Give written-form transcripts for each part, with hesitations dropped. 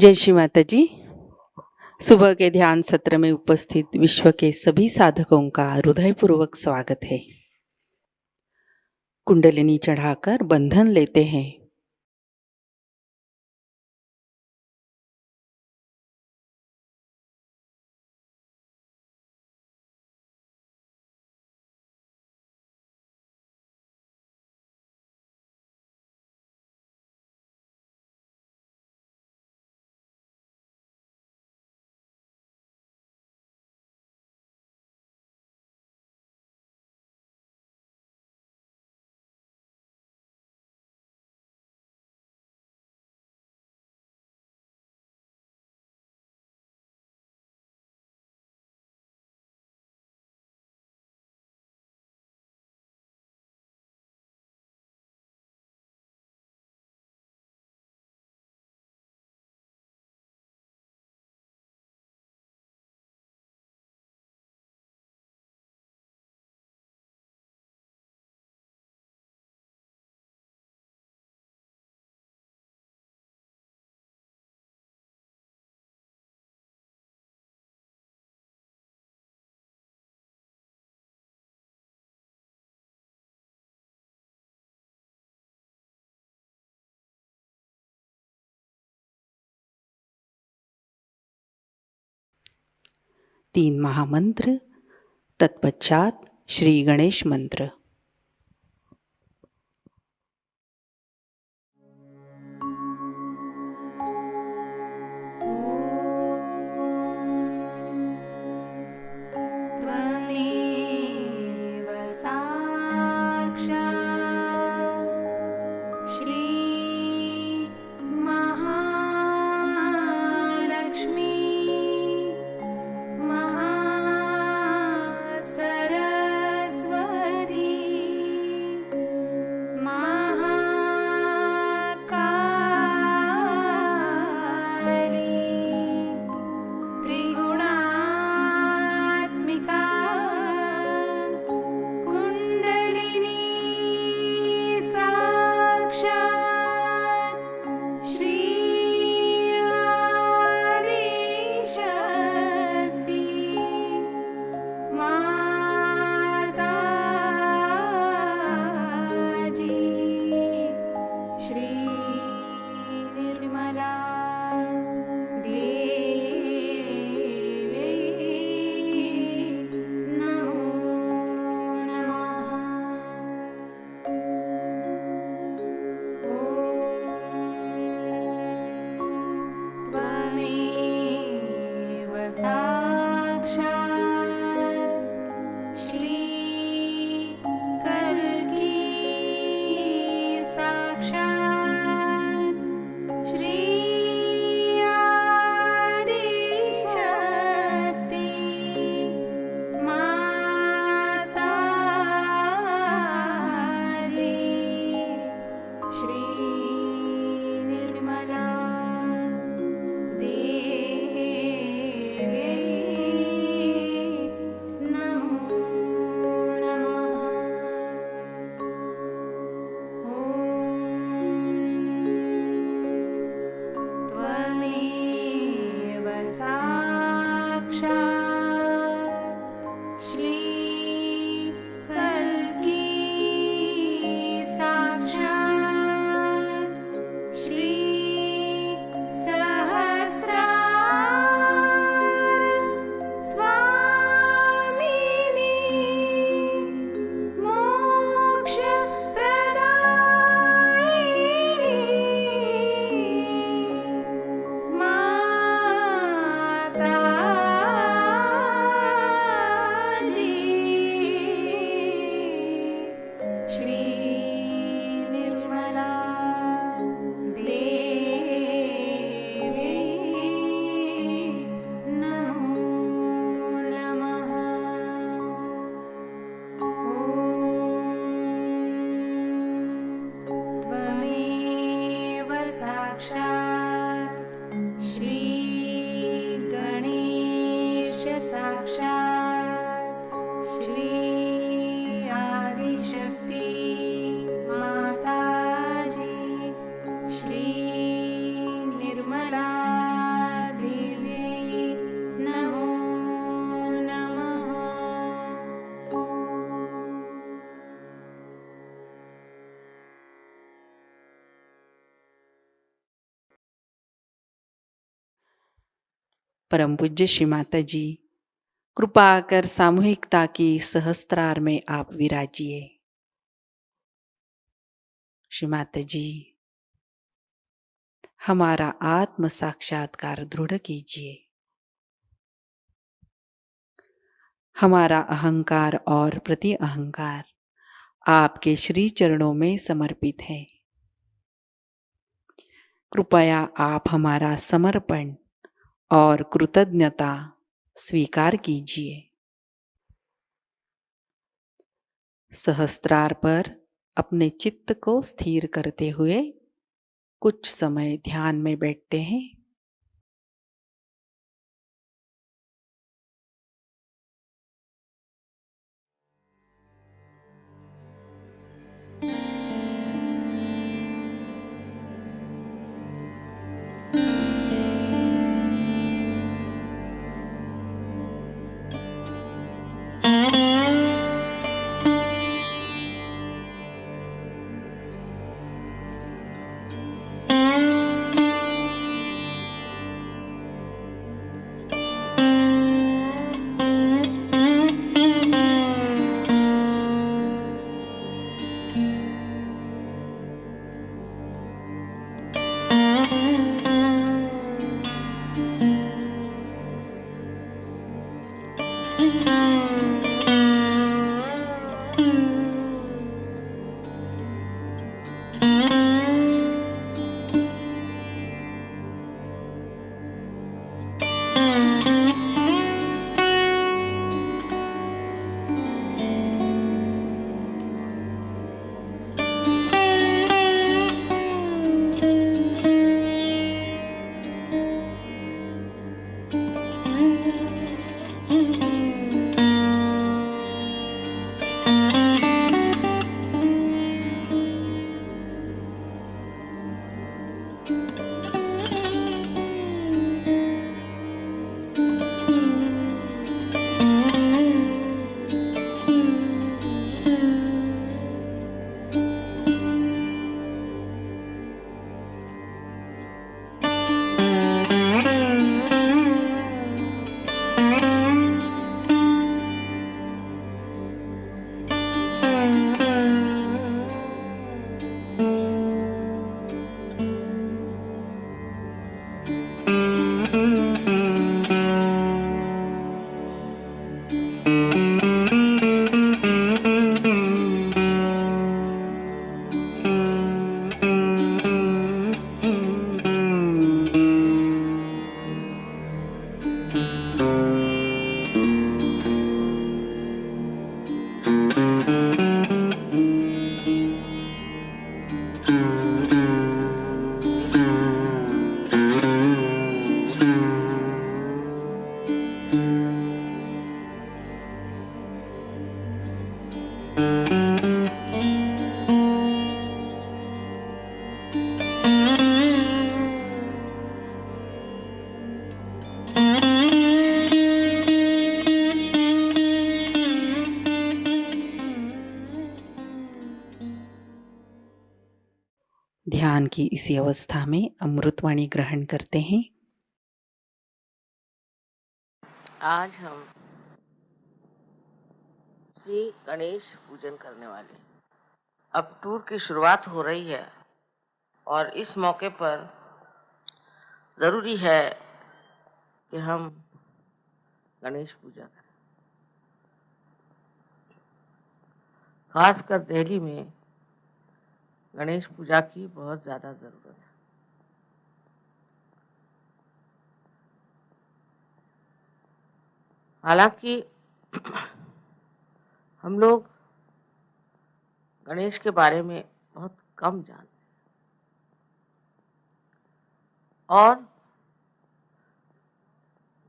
जय श्री माता जी। सुबह के ध्यान सत्र में उपस्थित विश्व के सभी साधकों का हृदयपूर्वक स्वागत है। कुंडलिनी चढ़ाकर बंधन लेते हैं। तीन महामंत्र, तत्पश्चात श्री गणेश मंत्र। सरस्वती परम पूज्य श्री माता जी, कृपा कर सामूहिकता की सहस्त्रार में आप विराजिए। श्री माता जी, हमारा आत्म साक्षात्कार दृढ़ कीजिए। हमारा अहंकार और प्रति अहंकार आपके श्री चरणों में समर्पित है। कृपया आप हमारा समर्पण और कृतज्ञता स्वीकार कीजिए। सहस्त्रार पर अपने चित्त को स्थिर करते हुए कुछ समय ध्यान में बैठते हैं। ध्यान की इसी अवस्था में अमृतवाणी ग्रहण करते हैं। आज हम श्री गणेश पूजन करने वाले हैं। अब टूर की शुरुआत हो रही है और इस मौके पर जरूरी है कि हम गणेश पूजा करें। खासकर दिल्ली में गणेश पूजा की बहुत ज्यादा जरूरत है। हालांकि हम लोग गणेश के बारे में बहुत कम जानते हैं और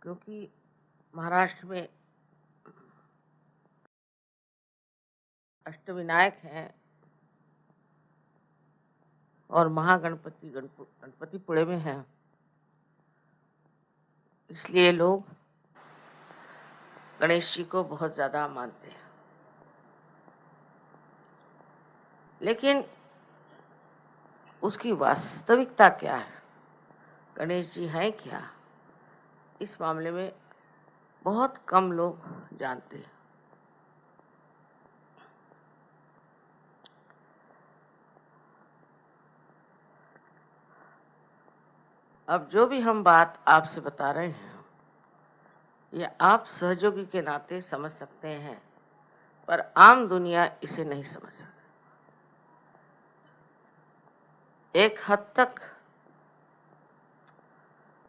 क्योंकि महाराष्ट्र में अष्टविनायक हैं और गणपतिपुणे में है, इसलिए लोग गणेश जी को बहुत ज्यादा मानते हैं। लेकिन उसकी वास्तविकता क्या है, गणेश जी हैं क्या, इस मामले में बहुत कम लोग जानते हैं। अब जो भी हम बात आपसे बता रहे हैं, ये आप सहयोगी के नाते समझ सकते हैं, पर आम दुनिया इसे नहीं समझ सकती। एक हद तक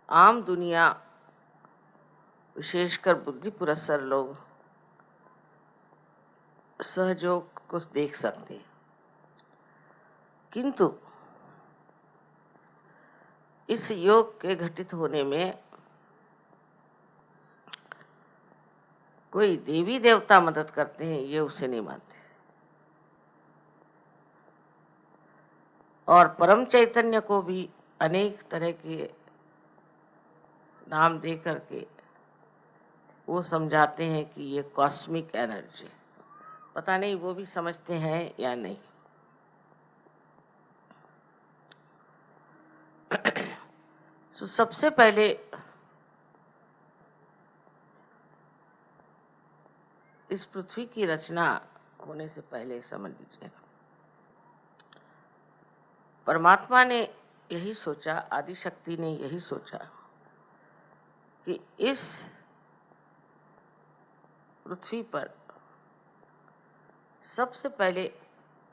आम दुनिया, विशेषकर बुद्धि पुरस्सर लोग, सहयोग को देख सकते हैं, किंतु इस योग के घटित होने में कोई देवी देवता मदद करते हैं, ये उसे नहीं मानते। और परम चैतन्य को भी अनेक तरह के नाम दे करके वो समझाते हैं कि ये कॉस्मिक एनर्जी। पता नहीं वो भी समझते हैं या नहीं। तो सबसे पहले इस पृथ्वी की रचना होने से पहले समझ लीजिए, परमात्मा ने यही सोचा, आदि शक्ति ने यही सोचा कि इस पृथ्वी पर सबसे पहले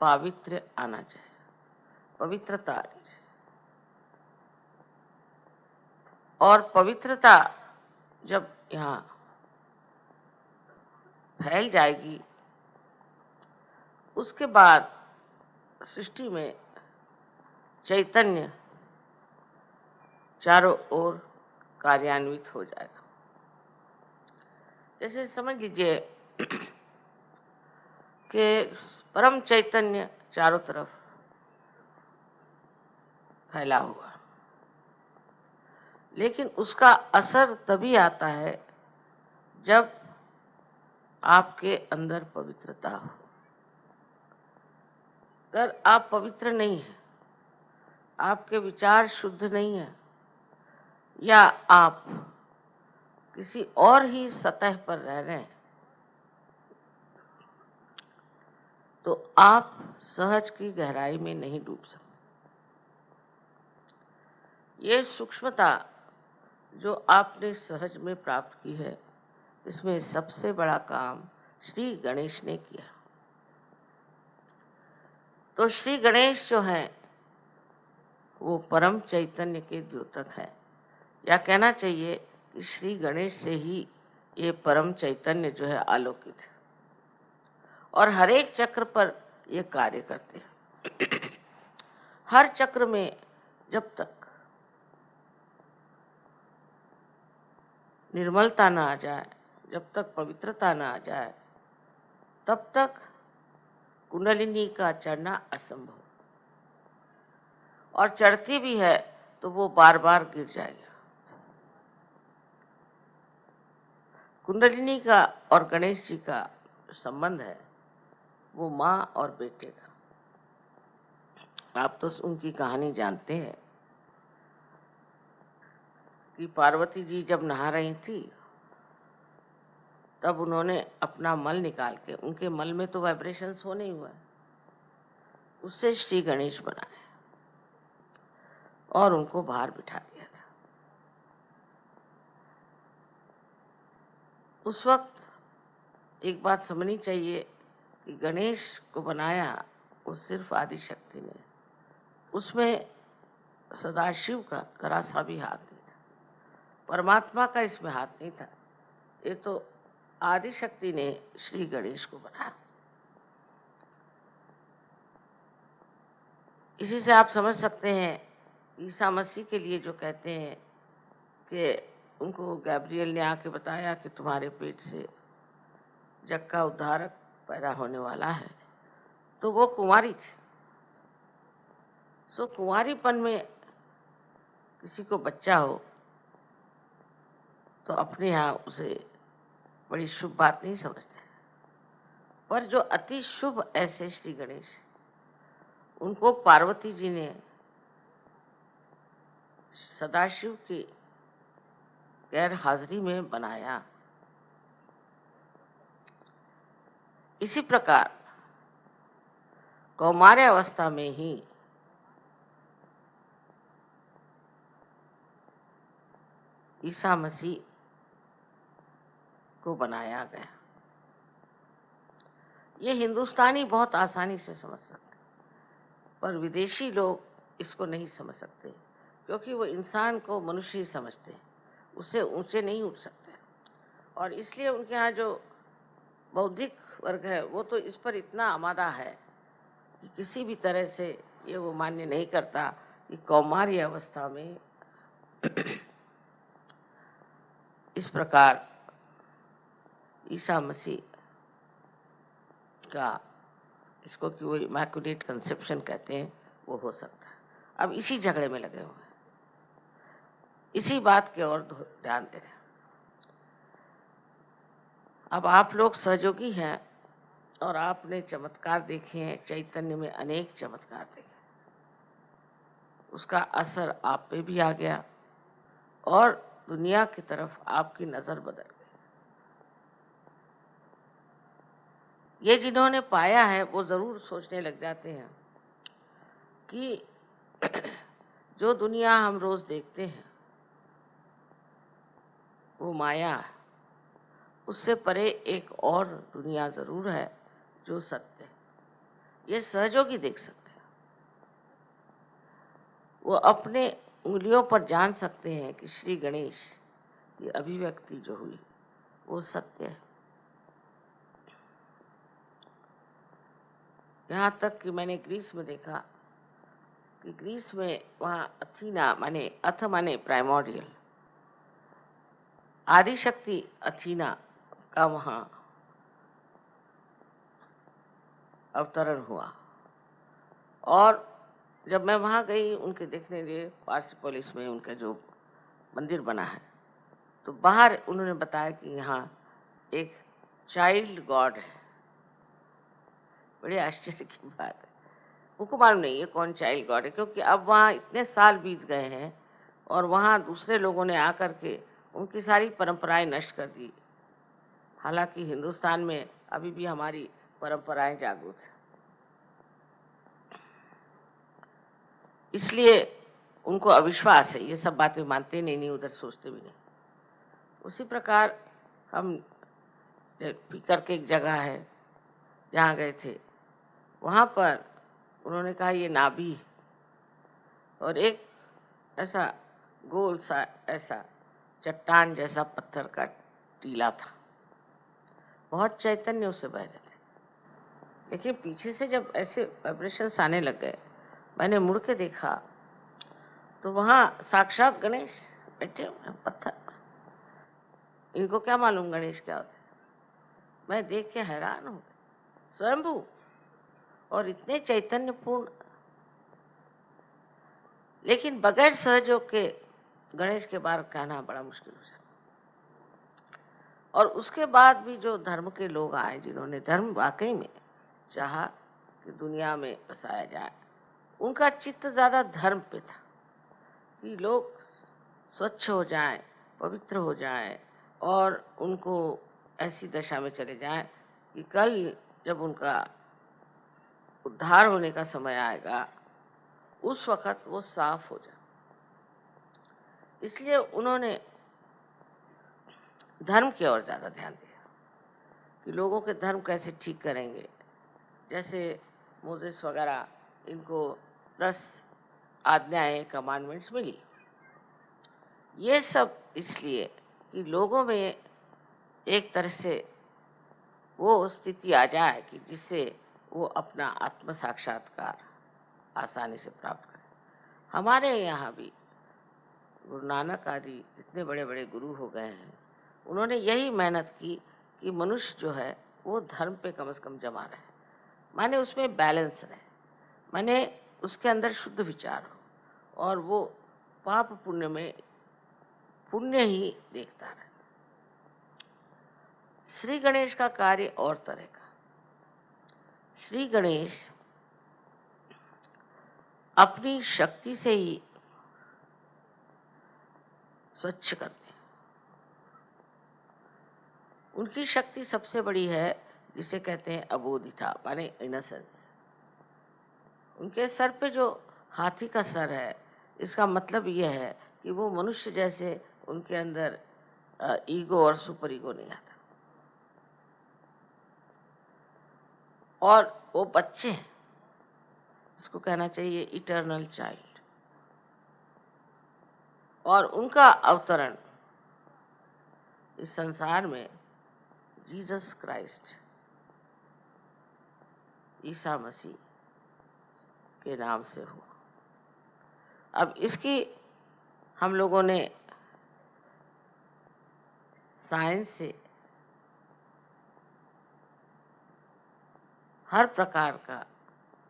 पावित्र्य आना चाहिए, पवित्रता आनी चाहिए। और पवित्रता जब यहाँ फैल जाएगी, उसके बाद सृष्टि में चैतन्य चारों ओर कार्यान्वित हो जाएगा। जैसे समझ लीजिए कि परम चैतन्य चारों तरफ फैला हुआ, लेकिन उसका असर तभी आता है जब आपके अंदर पवित्रता हो। अगर आप पवित्र नहीं हैं, आपके विचार शुद्ध नहीं है, या आप किसी और ही सतह पर रह रहे हैं, तो आप सहज की गहराई में नहीं डूब सकते। ये सूक्ष्मता जो आपने सहज में प्राप्त की है, इसमें सबसे बड़ा काम श्री गणेश ने किया। तो श्री गणेश जो हैं वो परम चैतन्य के द्योतक है, या कहना चाहिए कि श्री गणेश से ही ये परम चैतन्य जो है आलोकित है, और हर एक चक्र पर ये कार्य करते हैं। हर चक्र में जब तक निर्मलता न आ जाए, जब तक पवित्रता न आ जाए, तब तक कुंडलिनी का चढ़ना असंभव। और चढ़ती भी है तो वो बार बार गिर जाएगा। कुंडलिनी का और गणेश जी का संबंध है वो माँ और बेटे का। आप तो उनकी कहानी जानते हैं कि पार्वती जी जब नहा रही थी, तब उन्होंने अपना मल निकाल के, उनके मल में तो वाइब्रेशंस होने ही हुआ है, उससे श्री गणेश बनाए और उनको बाहर बिठा दिया था। उस वक्त एक बात समझनी चाहिए कि गणेश को बनाया वो सिर्फ आदि शक्ति ने, उसमें सदाशिव का जरा सा भी हाथ नहीं था, परमात्मा का इसमें हाथ नहीं था। ये तो आदि शक्ति ने श्री गणेश को बनाया। इसी से आप समझ सकते हैं ईसा मसीह के लिए जो कहते हैं कि उनको गैब्रियल ने आके बताया कि तुम्हारे पेट से जग का उद्धारक पैदा होने वाला है, तो वो कुंवारी थी। सो कुंवारीपन में किसी को बच्चा हो तो अपने यहाँ उसे बड़ी शुभ बात नहीं समझते, पर जो अति शुभ ऐसे श्री गणेश, उनको पार्वती जी ने सदाशिव की गैर हाजिरी में बनाया। इसी प्रकार कौमार्य अवस्था में ही ईसा मसीह को बनाया गया। ये हिंदुस्तानी बहुत आसानी से समझ सकते, पर विदेशी लोग इसको नहीं समझ सकते, क्योंकि वो इंसान को मनुष्य ही समझते हैं, उससे ऊंचे नहीं उठ सकते। और इसलिए उनके यहाँ जो बौद्धिक वर्ग है वो तो इस पर इतना आमादा है कि किसी भी तरह से ये वो मान्य नहीं करता कि कौमार्य अवस्था में इस प्रकार ईसा मसीह का, इसको कि वो इमैक्युलेट कंसेप्शन कहते हैं, वो हो सकता है। अब इसी झगड़े में लगे हुए हैं, इसी बात की ओर ध्यान दे रहे हैं। अब आप लोग सहयोगी हैं और आपने चमत्कार देखे हैं, चैतन्य में अनेक चमत्कार देखे, उसका असर आप पे भी आ गया और दुनिया की तरफ आपकी नजर बदल गई। ये जिन्होंने पाया है वो जरूर सोचने लग जाते हैं कि जो दुनिया हम रोज देखते हैं वो माया है, उससे परे एक और दुनिया जरूर है जो सत्य है। ये सहयोगी देख सकते हैं, वो अपने उंगलियों पर जान सकते हैं कि श्री गणेश की अभिव्यक्ति जो हुई वो सत्य है। यहाँ तक कि मैंने ग्रीस में देखा कि ग्रीस में वहाँ अथीना माने अथ माने प्राइमोर्डियल, आदिशक्ति अथीना का वहाँ अवतरण हुआ। और जब मैं वहाँ गई उनके देखने लिए, पार्सिपोलिस में उनका जो मंदिर बना है, तो बाहर उन्होंने बताया कि यहाँ एक चाइल्ड गॉड है। बड़े आश्चर्य की बात है, उनको मालूम नहीं है कौन चाइल्ड गॉड है, क्योंकि अब वहाँ इतने साल बीत गए हैं और वहाँ दूसरे लोगों ने आकर के उनकी सारी परंपराएं नष्ट कर दी। हालांकि हिंदुस्तान में अभी भी हमारी परंपराएं जागृत है, इसलिए उनको अविश्वास है, ये सब बातें मानते नहीं, उधर सोचते भी नहीं। उसी प्रकार हम पीकर के एक जगह है जहाँ गए थे, वहाँ पर उन्होंने कहा ये नाभि, और एक ऐसा गोल सा ऐसा चट्टान जैसा पत्थर का टीला था, बहुत चैतन्य उससे बह रहे थे। लेकिन पीछे से जब ऐसे वाइब्रेशंस आने लग गए, मैंने मुड़ के देखा तो वहाँ साक्षात गणेश बैठे हुए हैं पत्थर। इनको क्या मालूम गणेश क्या होते हैं? मैं देख के हैरान हूँ, स्वयंभू और इतने चैतन्यपूर्ण, लेकिन बगैर सहयोग के गणेश के बारे कहना बड़ा मुश्किल हो जाता। और उसके बाद भी जो धर्म के लोग आए, जिन्होंने धर्म वाकई में चाहा कि दुनिया में बसाया जाए, उनका चित्त ज्यादा धर्म पे था कि लोग स्वच्छ हो जाएं, पवित्र हो जाएं और उनको ऐसी दशा में चले जाएं कि कल जब उनका उद्धार होने का समय आएगा उस वक्त वो साफ हो जाए। इसलिए उन्होंने धर्म की ओर ज्यादा ध्यान दिया कि लोगों के धर्म कैसे ठीक करेंगे। जैसे मोसेस वगैरह, इनको 10 आज्ञाएं, कमांडमेंट्स मिली। ये सब इसलिए कि लोगों में एक तरह से वो स्थिति आ जाए कि जिससे वो अपना आत्म साक्षात्कार आसानी से प्राप्त करें। हमारे यहाँ भी गुरु नानक आदि इतने बड़े बड़े गुरु हो गए हैं, उन्होंने यही मेहनत की कि मनुष्य जो है वो धर्म पे कम से कम जमा रहे, माने उसमें बैलेंस रहे, माने उसके अंदर शुद्ध विचार हो और वो पाप पुण्य में पुण्य ही देखता रहे। श्री गणेश का कार्य और तरह का। श्री गणेश अपनी शक्ति से ही स्वच्छ करते हैं, उनकी शक्ति सबसे बड़ी है, जिसे कहते हैं अबोधिता, माने इनोसेंस। उनके सर पे जो हाथी का सर है, इसका मतलब यह है कि वो मनुष्य जैसे उनके अंदर ईगो और सुपर ईगो नहीं आता। और वो बच्चे हैं, इसको कहना चाहिए इटर्नल चाइल्ड। और उनका अवतरण इस संसार में जीसस क्राइस्ट, ईसा मसीह के नाम से हुआ। अब इसकी हम लोगों ने साइंस से हर प्रकार का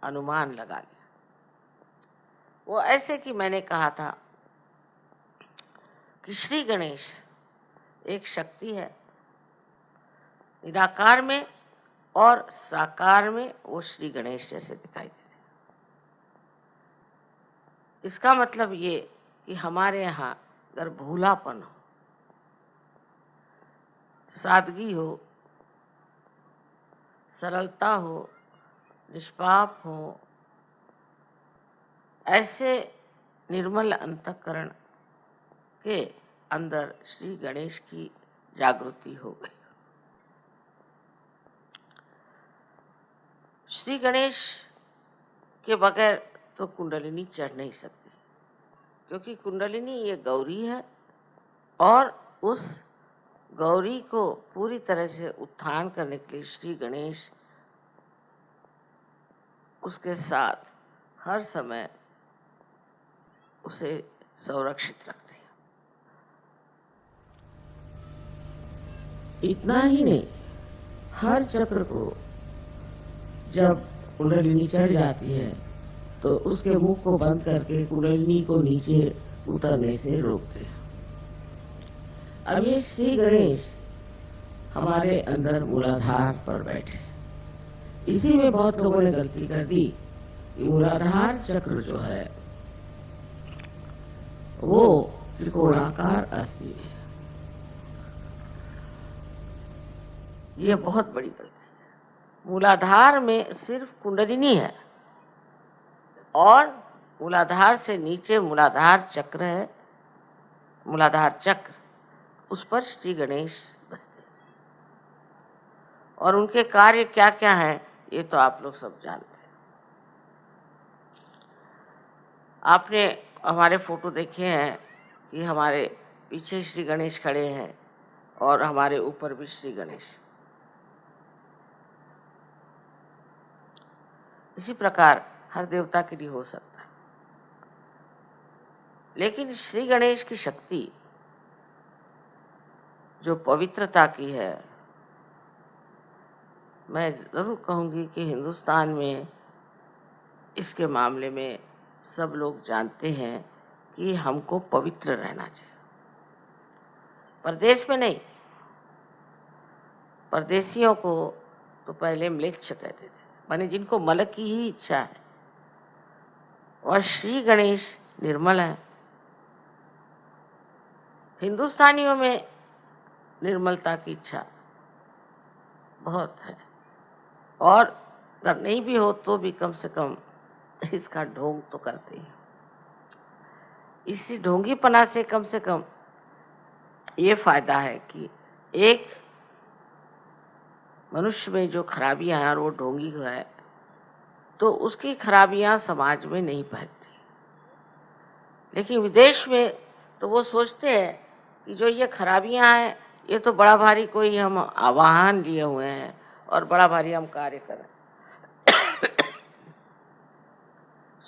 अनुमान लगा लिया। वो ऐसे कि मैंने कहा था कि श्री गणेश एक शक्ति है, निराकार में और साकार में वो श्री गणेश जैसे दिखाई देते हैं। इसका मतलब ये कि हमारे यहाँ अगर भोलापन हो, सादगी हो, सरलता हो, निष्पाप हो, ऐसे निर्मल अंतःकरण के अंदर श्री गणेश की जागृति हो गई। श्री गणेश के बगैर तो कुंडलिनी चढ़ नहीं सकती, क्योंकि कुंडलिनी ये गौरी है और उस गौरी को पूरी तरह से उत्थान करने के लिए श्री गणेश उसके साथ हर समय उसे संरक्षित रखते हैं। इतना ही नहीं, हर चक्र को जब कुंडलिनी चढ़ जाती है तो उसके मुख को बंद करके कुंडलिनी को नीचे उतरने से रोकते हैं। अब ये श्री गणेश हमारे अंदर मूलाधार पर बैठे। इसी में बहुत लोगों ने गलती कर दी कि मूलाधार चक्र जो है वो त्रिकोणाकार अस्थि है। ये बहुत बड़ी गलती है। मूलाधार में सिर्फ कुंडलिनी है और मूलाधार से नीचे मूलाधार चक्र है, मूलाधार चक्र, उस पर श्री गणेश बसते। और उनके कार्य क्या क्या हैं ये तो आप लोग सब जानते हैं। आपने हमारे फोटो देखे हैं कि हमारे पीछे श्री गणेश खड़े हैं और हमारे ऊपर भी श्री गणेश। इसी प्रकार हर देवता के लिए हो सकता है, लेकिन श्री गणेश की शक्ति जो पवित्रता की है, मैं जरूर कहूंगी कि हिंदुस्तान में इसके मामले में सब लोग जानते हैं कि हमको पवित्र रहना चाहिए। परदेश में नहीं, परदेशियों को तो पहले म्लेच्छ कहते थे, माने जिनको मल की ही इच्छा है। और श्री गणेश निर्मल है। हिंदुस्तानियों में निर्मलता की इच्छा बहुत है, और अगर नहीं भी हो तो भी कम से कम इसका ढोंग तो करते हैं। इसी ढोंगीपना से कम ये फायदा है कि एक मनुष्य में जो खराबियां हैं और वो ढोंगी है, तो उसकी खराबियां समाज में नहीं फैलती। लेकिन विदेश में तो वो सोचते हैं कि जो ये खराबियां हैं ये तो बड़ा भारी कोई हम आवाहन लिए हुए हैं और बड़ा भारी हम कार्य करें।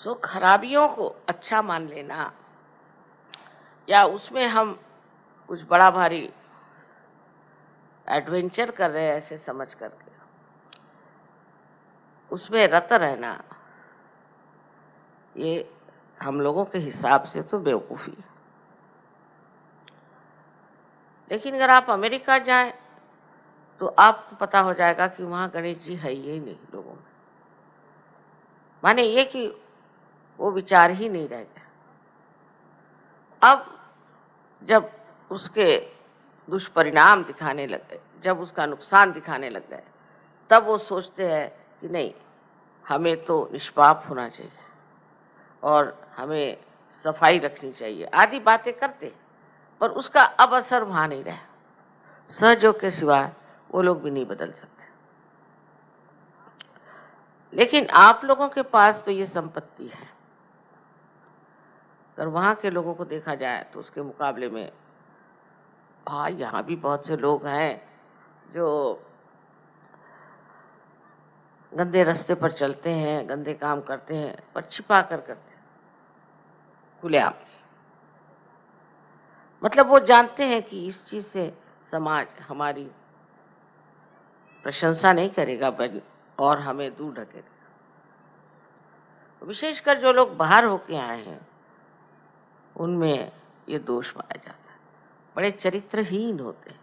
सो खराबियों को अच्छा मान लेना या उसमें हम कुछ बड़ा भारी एडवेंचर कर रहे हैं ऐसे समझ करके उसमें रत रहना, ये हम लोगों के हिसाब से तो बेवकूफ़ी है। लेकिन अगर आप अमेरिका जाएं तो आपको पता हो जाएगा कि वहाँ गणेश जी है ही नहीं लोगों में। माने ये कि वो विचार ही नहीं रह गया। अब जब उसके दुष्परिणाम दिखाने लग गए, जब उसका नुकसान दिखाने लग गए, तब वो सोचते हैं कि नहीं, हमें तो निष्पाप होना चाहिए और हमें सफाई रखनी चाहिए, आदि बातें करते, पर उसका अब असर वहां नहीं रहा। सहयोग के सिवाय वो लोग भी नहीं बदल सकते। लेकिन आप लोगों के पास तो ये संपत्ति है। अगर वहां के लोगों को देखा जाए तो उसके मुकाबले में हाँ, यहाँ भी बहुत से लोग हैं जो गंदे रास्ते पर चलते हैं, गंदे काम करते हैं, पर छिपा कर करते हैं, खुलेआम। मतलब वो जानते हैं कि इस चीज से समाज हमारी प्रशंसा नहीं करेगा और हमें दूर ढकेगा। विशेषकर जो लोग बाहर होके आए हैं उनमें ये दोष पाया जाता है, बड़े चरित्रहीन होते हैं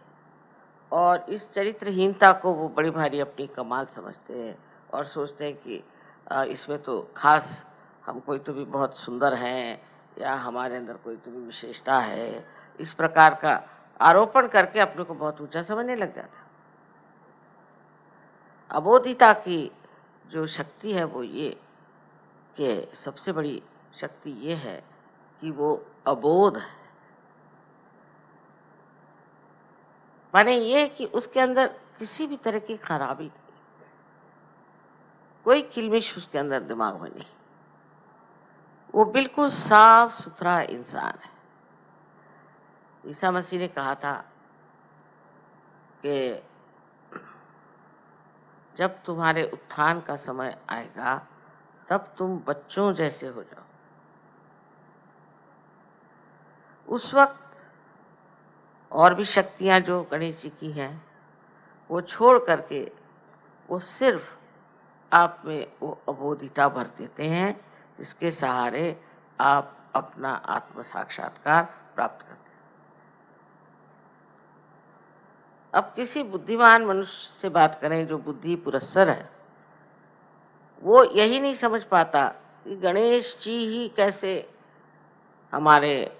और इस चरित्रहीनता को वो बड़ी भारी अपनी कमाल समझते हैं और सोचते हैं कि इसमें तो खास हम कोई तो भी बहुत सुंदर हैं या हमारे अंदर कोई तो भी विशेषता है, इस प्रकार का आरोपण करके अपने को बहुत ऊंचा समझने लग जाता है। अबोधिता की जो शक्ति है वो ये कि सबसे बड़ी शक्ति ये है कि वो अबोध है, माने ये कि उसके अंदर किसी भी तरह की खराबी नहीं, कोई किलमिश उसके अंदर दिमाग में नहीं, वो बिल्कुल साफ सुथरा इंसान है। ईसा मसीह ने कहा था कि जब तुम्हारे उत्थान का समय आएगा तब तुम बच्चों जैसे हो जाओ। उस वक्त और भी शक्तियां जो गणेश जी की हैं वो छोड़ करके वो सिर्फ आप में वो अबोधिता भर देते हैं जिसके सहारे आप अपना आत्म साक्षात्कार प्राप्त करते हैं। अब किसी बुद्धिमान मनुष्य से बात करें जो बुद्धि पुरस्सर है, वो यही नहीं समझ पाता कि गणेश जी ही कैसे हमारे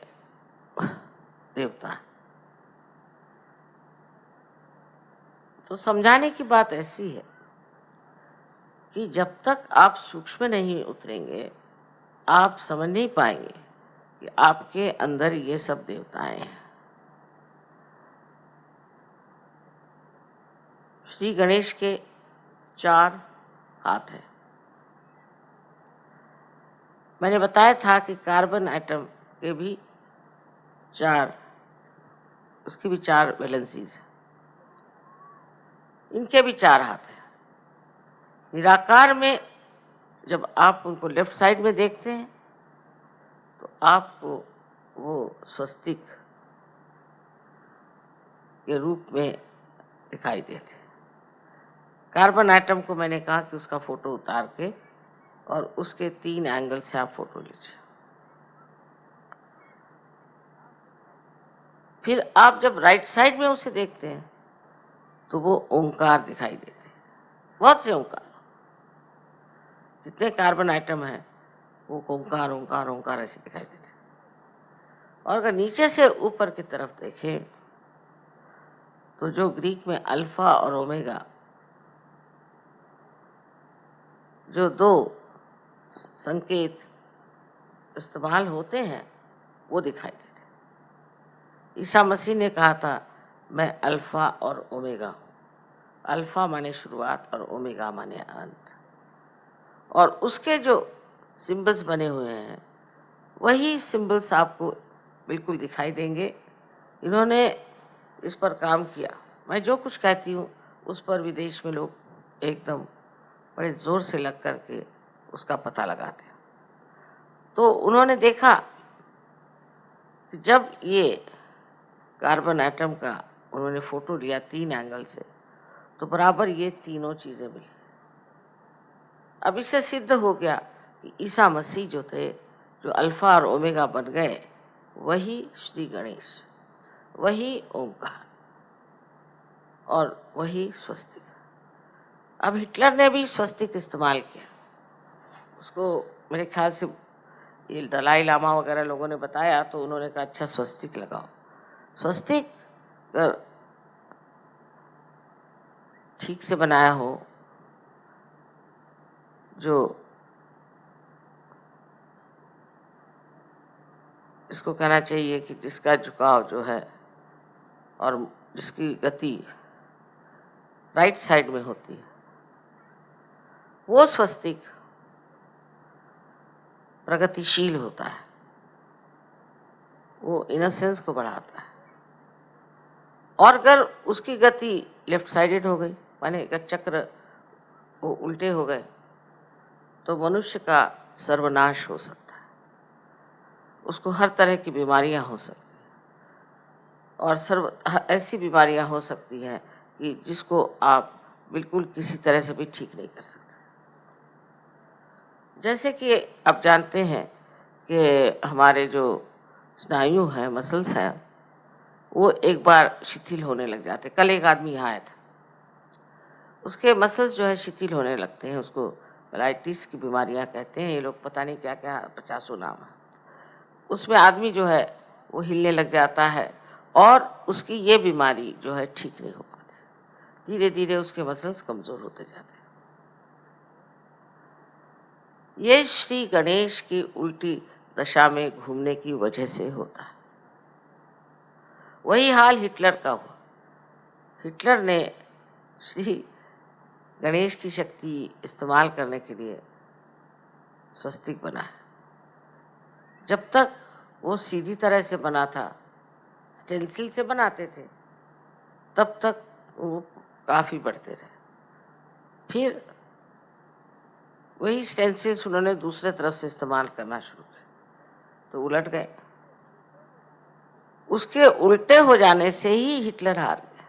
देवता हैं। तो समझाने की बात ऐसी है कि जब तक आप सूक्ष्म नहीं उतरेंगे आप समझ नहीं पाएंगे कि आपके अंदर ये सब देवताएं हैं। श्री गणेश के 4 हाथ हैं। मैंने बताया था कि कार्बन एटम के भी 4, उसकी भी 4 वैलेंसीज हैं, इनके भी 4 हाथ हैं। निराकार में जब आप उनको लेफ्ट साइड में देखते हैं तो आपको वो स्वस्तिक के रूप में दिखाई देते हैं। कार्बन एटम को मैंने कहा कि उसका फोटो उतार के और उसके 3 एंगल से आप फोटो लीजिए। फिर आप जब राइट साइड में उसे देखते हैं तो वो ओंकार दिखाई देते हैं, बहुत से ओंकार, जितने कार्बन आइटम हैं वो ओंकार ओंकार ओंकार ऐसे दिखाई देते हैं। और अगर नीचे से ऊपर की तरफ देखें तो जो ग्रीक में अल्फा और ओमेगा जो 2 संकेत इस्तेमाल होते हैं वो दिखाई देते हैं। ईसा मसीह ने कहा था मैं अल्फा और ओमेगा हूँ। अल्फा माने शुरुआत और ओमेगा माने अंत। और उसके जो सिंबल्स बने हुए हैं वही सिंबल्स आपको बिल्कुल दिखाई देंगे। इन्होंने इस पर काम किया। मैं जो कुछ कहती हूँ उस पर विदेश में लोग एकदम बड़े जोर से लग करके उसका पता लगाते हैं। तो उन्होंने देखा कि जब ये कार्बन एटम का उन्होंने फोटो लिया 3 एंगल से तो बराबर ये तीनों चीजें मिली। अब इससे सिद्ध हो गया कि ईसा मसीह जो थे, जो अल्फा और ओमेगा बन गए, वही श्री गणेश, वही ओंकार और वही स्वस्तिक। अब हिटलर ने भी स्वस्तिक इस्तेमाल किया। उसको मेरे ख्याल से ये दलाई लामा वगैरह लोगों ने बताया तो उन्होंने कहा अच्छा स्वस्तिक लगाओ। स्वस्तिक अगर ठीक से बनाया हो, जो इसको कहना चाहिए कि जिसका झुकाव जो है और जिसकी गति राइट साइड में होती है, वो स्वस्तिक प्रगतिशील होता है, वो इनोसेंस को बढ़ाता है। और अगर उसकी गति लेफ्ट साइडेड हो गई, माने अगर चक्र वो उल्टे हो गए, तो मनुष्य का सर्वनाश हो सकता है, उसको हर तरह की बीमारियां हो सकती हैं और ऐसी बीमारियां हो सकती हैं कि जिसको आप बिल्कुल किसी तरह से भी ठीक नहीं कर सकते। जैसे कि आप जानते हैं कि हमारे जो स्नायु हैं, मसल्स हैं, वो एक बार शिथिल होने लग जाते। कल एक आदमी यहाँ आया था, उसके मसल्स जो है शिथिल होने लगते हैं, उसको पेलाइटिस की बीमारियां कहते हैं, ये लोग पता नहीं क्या क्या 50 नाम है। उसमें आदमी जो है वो हिलने लग जाता है और उसकी ये बीमारी जो है ठीक नहीं हो पाती, धीरे धीरे उसके मसल्स कमजोर होते जाते हैं। ये श्री गणेश की उल्टी दशा में घूमने की वजह से होता है। वही हाल हिटलर का हुआ। हिटलर ने श्री गणेश की शक्ति इस्तेमाल करने के लिए स्वस्तिक बनाया। जब तक वो सीधी तरह से बना था, स्टेंसिल से बनाते थे, तब तक वो काफी बढ़ते रहे। फिर वही स्टेंसिल्स उन्होंने दूसरे तरफ से इस्तेमाल करना शुरू किया तो उलट गए। उसके उल्टे हो जाने से ही हिटलर हार गया।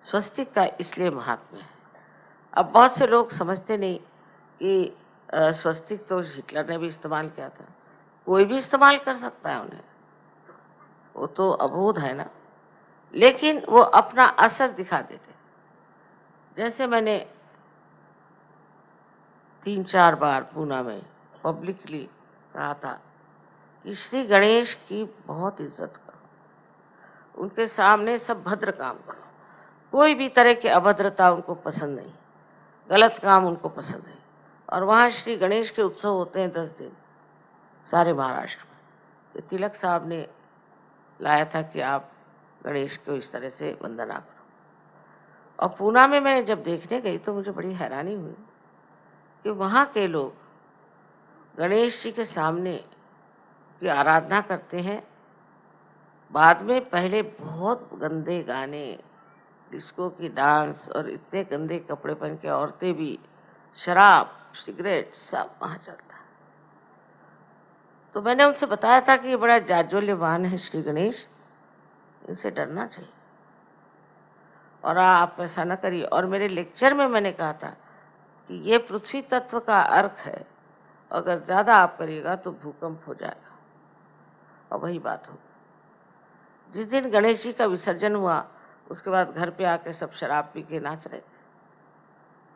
स्वस्तिक का इसलिए महात्म्य है। अब बहुत से लोग समझते नहीं कि स्वस्तिक तो हिटलर ने भी इस्तेमाल किया था, कोई भी इस्तेमाल कर सकता है उन्हें, वो तो अबोध है ना। लेकिन वो अपना असर दिखा देते। जैसे मैंने 3-4 बार पूना में पब्लिकली कहा था कि श्री गणेश की बहुत इज्जत करो, उनके सामने सब भद्र काम करो, कोई भी तरह की अभद्रता उनको पसंद नहीं, गलत काम उनको पसंद नहीं। और वहाँ श्री गणेश के उत्सव होते हैं 10 दिन सारे महाराष्ट्र में। तो तिलक साहब ने लाया था कि आप गणेश को इस तरह से वंदना करो। और पूना में मैं जब देखने गई तो मुझे बड़ी हैरानी हुई कि वहाँ के लोग गणेश जी के सामने की आराधना करते हैं, बाद में पहले बहुत गंदे गाने, डिस्को की डांस और इतने गंदे कपड़े पहन के औरतें भी, शराब, सिगरेट सब वहाँ चलता है। तो मैंने उनसे बताया था कि ये बड़ा जाज्वल्यवान है श्री गणेश, इनसे डरना चाहिए और आप ऐसा न करिए। और मेरे लेक्चर में मैंने कहा था कि ये पृथ्वी तत्व का अर्थ है, अगर ज़्यादा आप करिएगा तो भूकंप हो जाएगा। और वही बात हो। जिस दिन गणेश जी का विसर्जन हुआ उसके बाद घर पे आके सब शराब पी के नाच रहे थे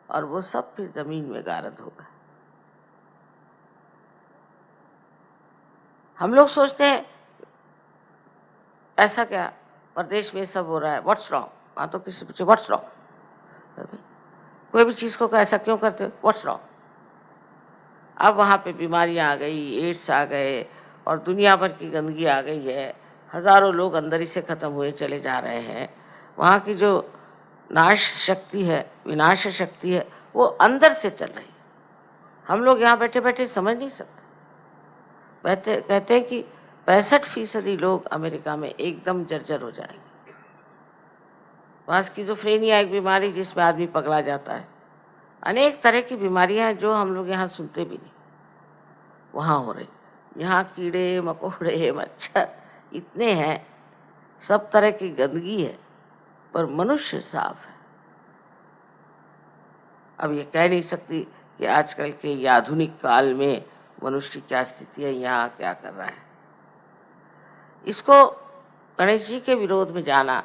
और वो सब फिर जमीन में गारद हो गए। हम लोग सोचते हैं ऐसा क्या, प्रदेश में सब हो रहा है, व्हाट्स रॉन्ग। वहाँ तो किसी पूछे व्हाट्स रॉन्ग, कोई भी चीज़ को ऐसा क्यों करते हो, व्हाट्स रॉन्ग। अब वहाँ पे बीमारियाँ आ गई, एड्स आ गए और दुनिया भर की गंदगी आ गई है, हजारों लोग अंदर ही से खत्म हुए चले जा रहे हैं। वहाँ की जो नाश शक्ति है, विनाश शक्ति है, वो अंदर से चल रही है। हम लोग यहाँ बैठे बैठे समझ नहीं सकते। कहते हैं कि 65% लोग अमेरिका में एकदम जर्जर हो जाएंगे। वहाँ स्किज़ोफ्रेनिया एक बीमारी जिसमें आदमी पगला जाता है, अनेक तरह की बीमारियां हैं जो हम लोग यहाँ सुनते भी नहीं, वहाँ हो रही। यहाँ कीड़े मकोड़े मच्छर इतने हैं, सब तरह की गंदगी है, पर मनुष्य साफ है। अब ये कह नहीं सकती कि आजकल के ये आधुनिक काल में मनुष्य की क्या स्थिति है, यहाँ क्या कर रहा है। इसको गणेश जी के विरोध में जाना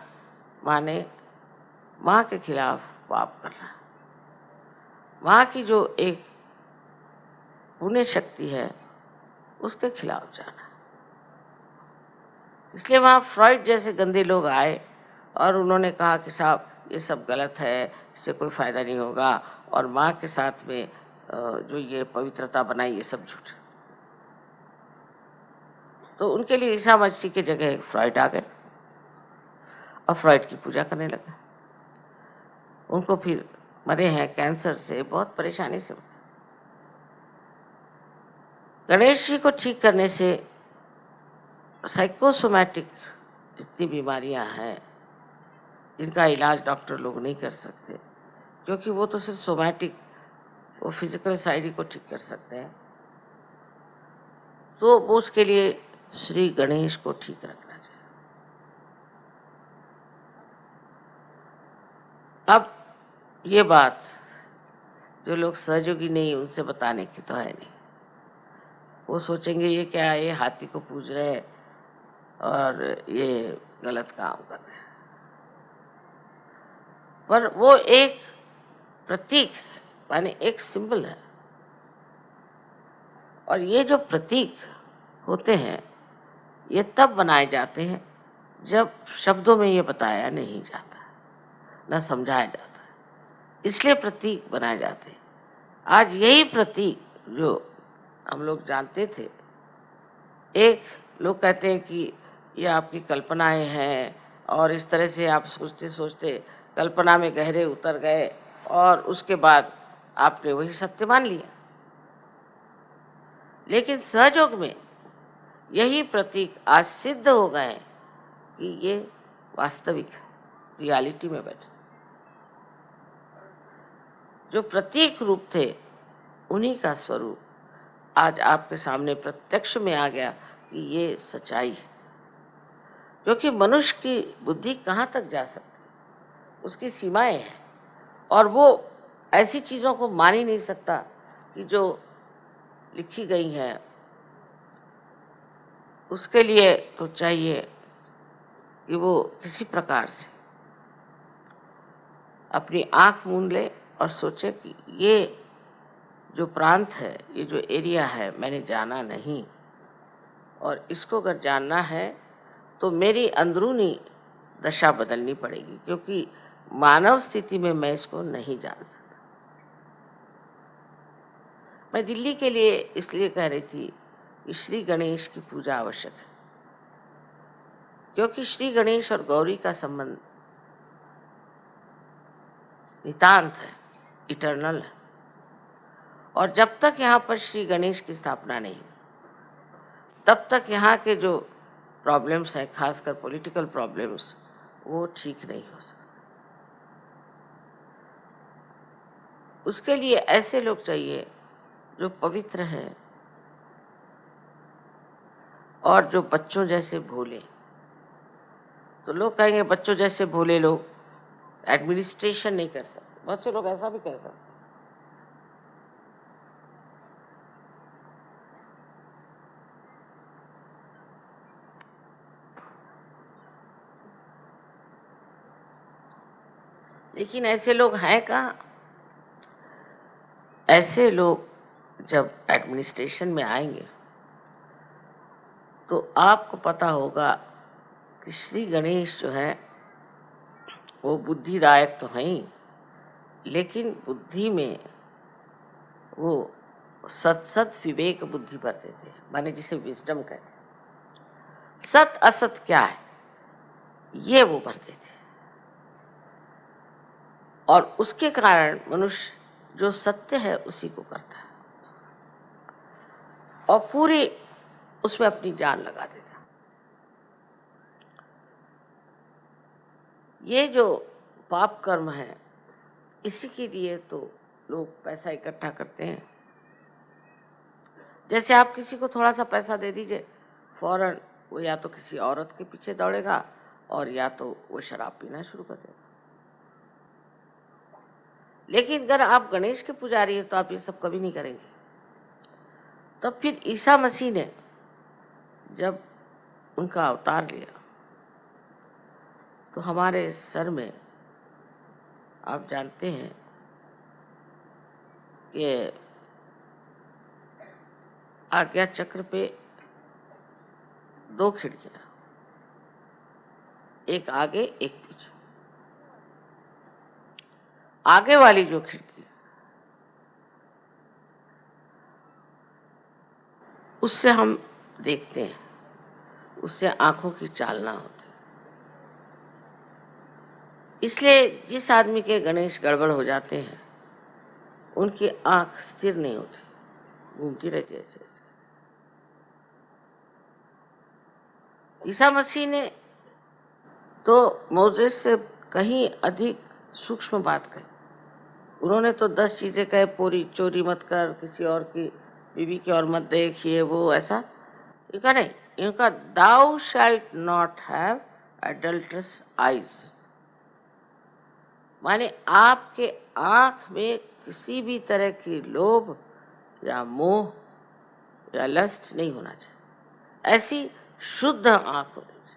माने माँ के खिलाफ पाप करना। माँ की जो एक पुण्य शक्ति है उसके खिलाफ जाना। इसलिए वहाँ फ्रॉइड जैसे गंदे लोग आए और उन्होंने कहा कि साहब ये सब गलत है, इससे कोई फ़ायदा नहीं होगा, और माँ के साथ में जो ये पवित्रता बनाई ये सब झूठ। तो उनके लिए ईसा मसीह की जगह फ्रॉइड आ गए और फ्रॉइड की पूजा करने लगे। उनको फिर मरे हैं कैंसर से, बहुत परेशानी से। गणेश जी को ठीक करने से साइकोसोमैटिक जितनी बीमारियां हैं जिनका इलाज डॉक्टर लोग नहीं कर सकते, क्योंकि वो तो सिर्फ सोमैटिक, वो फिजिकल साइड ही को ठीक कर सकते हैं, तो वो उसके लिए श्री गणेश को ठीक रखना चाहिए। अब ये बात जो लोग सहयोगी नहीं उनसे बताने की तो है नहीं। वो सोचेंगे ये क्या है, ये हाथी को पूज रहे हैं और ये गलत काम कर रहे हैं। पर वो एक प्रतीक है, माने एक सिंबल है, और ये जो प्रतीक होते हैं ये तब बनाए जाते हैं जब शब्दों में ये बताया नहीं जाता, न समझाया जाता, इसलिए प्रतीक बनाए जाते हैं। आज यही प्रतीक जो हम लोग जानते थे, एक लोग कहते हैं कि ये आपकी कल्पनाएं हैं, और इस तरह से आप सोचते सोचते कल्पना में गहरे उतर गए और उसके बाद आपने वही सत्य मान लिया। लेकिन सहयोग में यही प्रतीक आज सिद्ध हो गए कि ये वास्तविक है, रियलिटी में बैठे। जो प्रतीक रूप थे उन्हीं का स्वरूप आज आपके सामने प्रत्यक्ष में आ गया कि ये सच्चाई है। क्योंकि मनुष्य की बुद्धि कहाँ तक जा सकती है, उसकी सीमाएं हैं, और वो ऐसी चीज़ों को मान ही नहीं सकता कि जो लिखी गई हैं। उसके लिए तो चाहिए कि वो किसी प्रकार से अपनी आंख मूंद ले और सोचे कि ये जो प्रांत है, ये जो एरिया है, मैंने जाना नहीं, और इसको अगर जानना है तो मेरी अंदरूनी दशा बदलनी पड़ेगी, क्योंकि मानव स्थिति में मैं इसको नहीं जान सकता। मैं दिल्ली के लिए इसलिए कह रही थी कि श्री गणेश की पूजा आवश्यक है, क्योंकि श्री गणेश और गौरी का संबंध नितांत है, इटर्नल है, और जब तक यहाँ पर श्री गणेश की स्थापना नहीं तब तक यहाँ के जो प्रॉब्लम्स हैं, खासकर पॉलिटिकल प्रॉब्लम्स, वो ठीक नहीं हो सकते। उसके लिए ऐसे लोग चाहिए जो पवित्र हैं और जो बच्चों जैसे भोले। तो लोग कहेंगे बच्चों जैसे भोले लोग एडमिनिस्ट्रेशन नहीं कर सकते। बहुत से लोग ऐसा भी कह सकते हैं। लेकिन ऐसे लोग हैं कहाँ? ऐसे लोग जब एडमिनिस्ट्रेशन में आएंगे तो आपको पता होगा कि श्री गणेश जो है वो बुद्धिदायक तो हैं ही, लेकिन बुद्धि में वो सत विवेक बुद्धि भरते थे, माने जिसे विजडम कहते हैं। सत असत क्या है ये वो भरते थे, और उसके कारण मनुष्य जो सत्य है उसी को करता है और पूरी उसमें अपनी जान लगा देता। ये जो पाप कर्म है इसी के लिए तो लोग पैसा इकट्ठा करते हैं। जैसे आप किसी को थोड़ा सा पैसा दे दीजिए, फौरन वो या तो किसी औरत के पीछे दौड़ेगा और या तो वो शराब पीना शुरू कर देगा। लेकिन अगर आप गणेश के पुजारी हैं तो आप ये सब कभी नहीं करेंगे। तब फिर ईसा मसीह ने जब उनका अवतार लिया तो हमारे सर में आप जानते हैं कि आज्ञा चक्र पे 2 खिड़कियां, एक आगे एक पीछे। आगे वाली जो खिड़की उससे हम देखते हैं, उससे आंखों की चालना होती है। इसलिए जिस आदमी के गणेश गड़बड़ हो जाते हैं उनकी आंख स्थिर नहीं होती, घूमती रहती है ऐसे ऐसे। ईसा मसीह ने तो मोसेस से कहीं अधिक सूक्ष्म बात कही। उन्होंने तो 10 चीजें कहे, चोरी मत कर, किसी और की बीवी की और मत देख, ये वो ऐसा। इनका नहीं, इनका दाउ शैल्ट नॉट हैव एडल्टरस आईज, माने आपके आंख में किसी भी तरह की लोभ या मोह या लस्ट नहीं होना चाहिए, ऐसी शुद्ध आंख होनी चाहिए।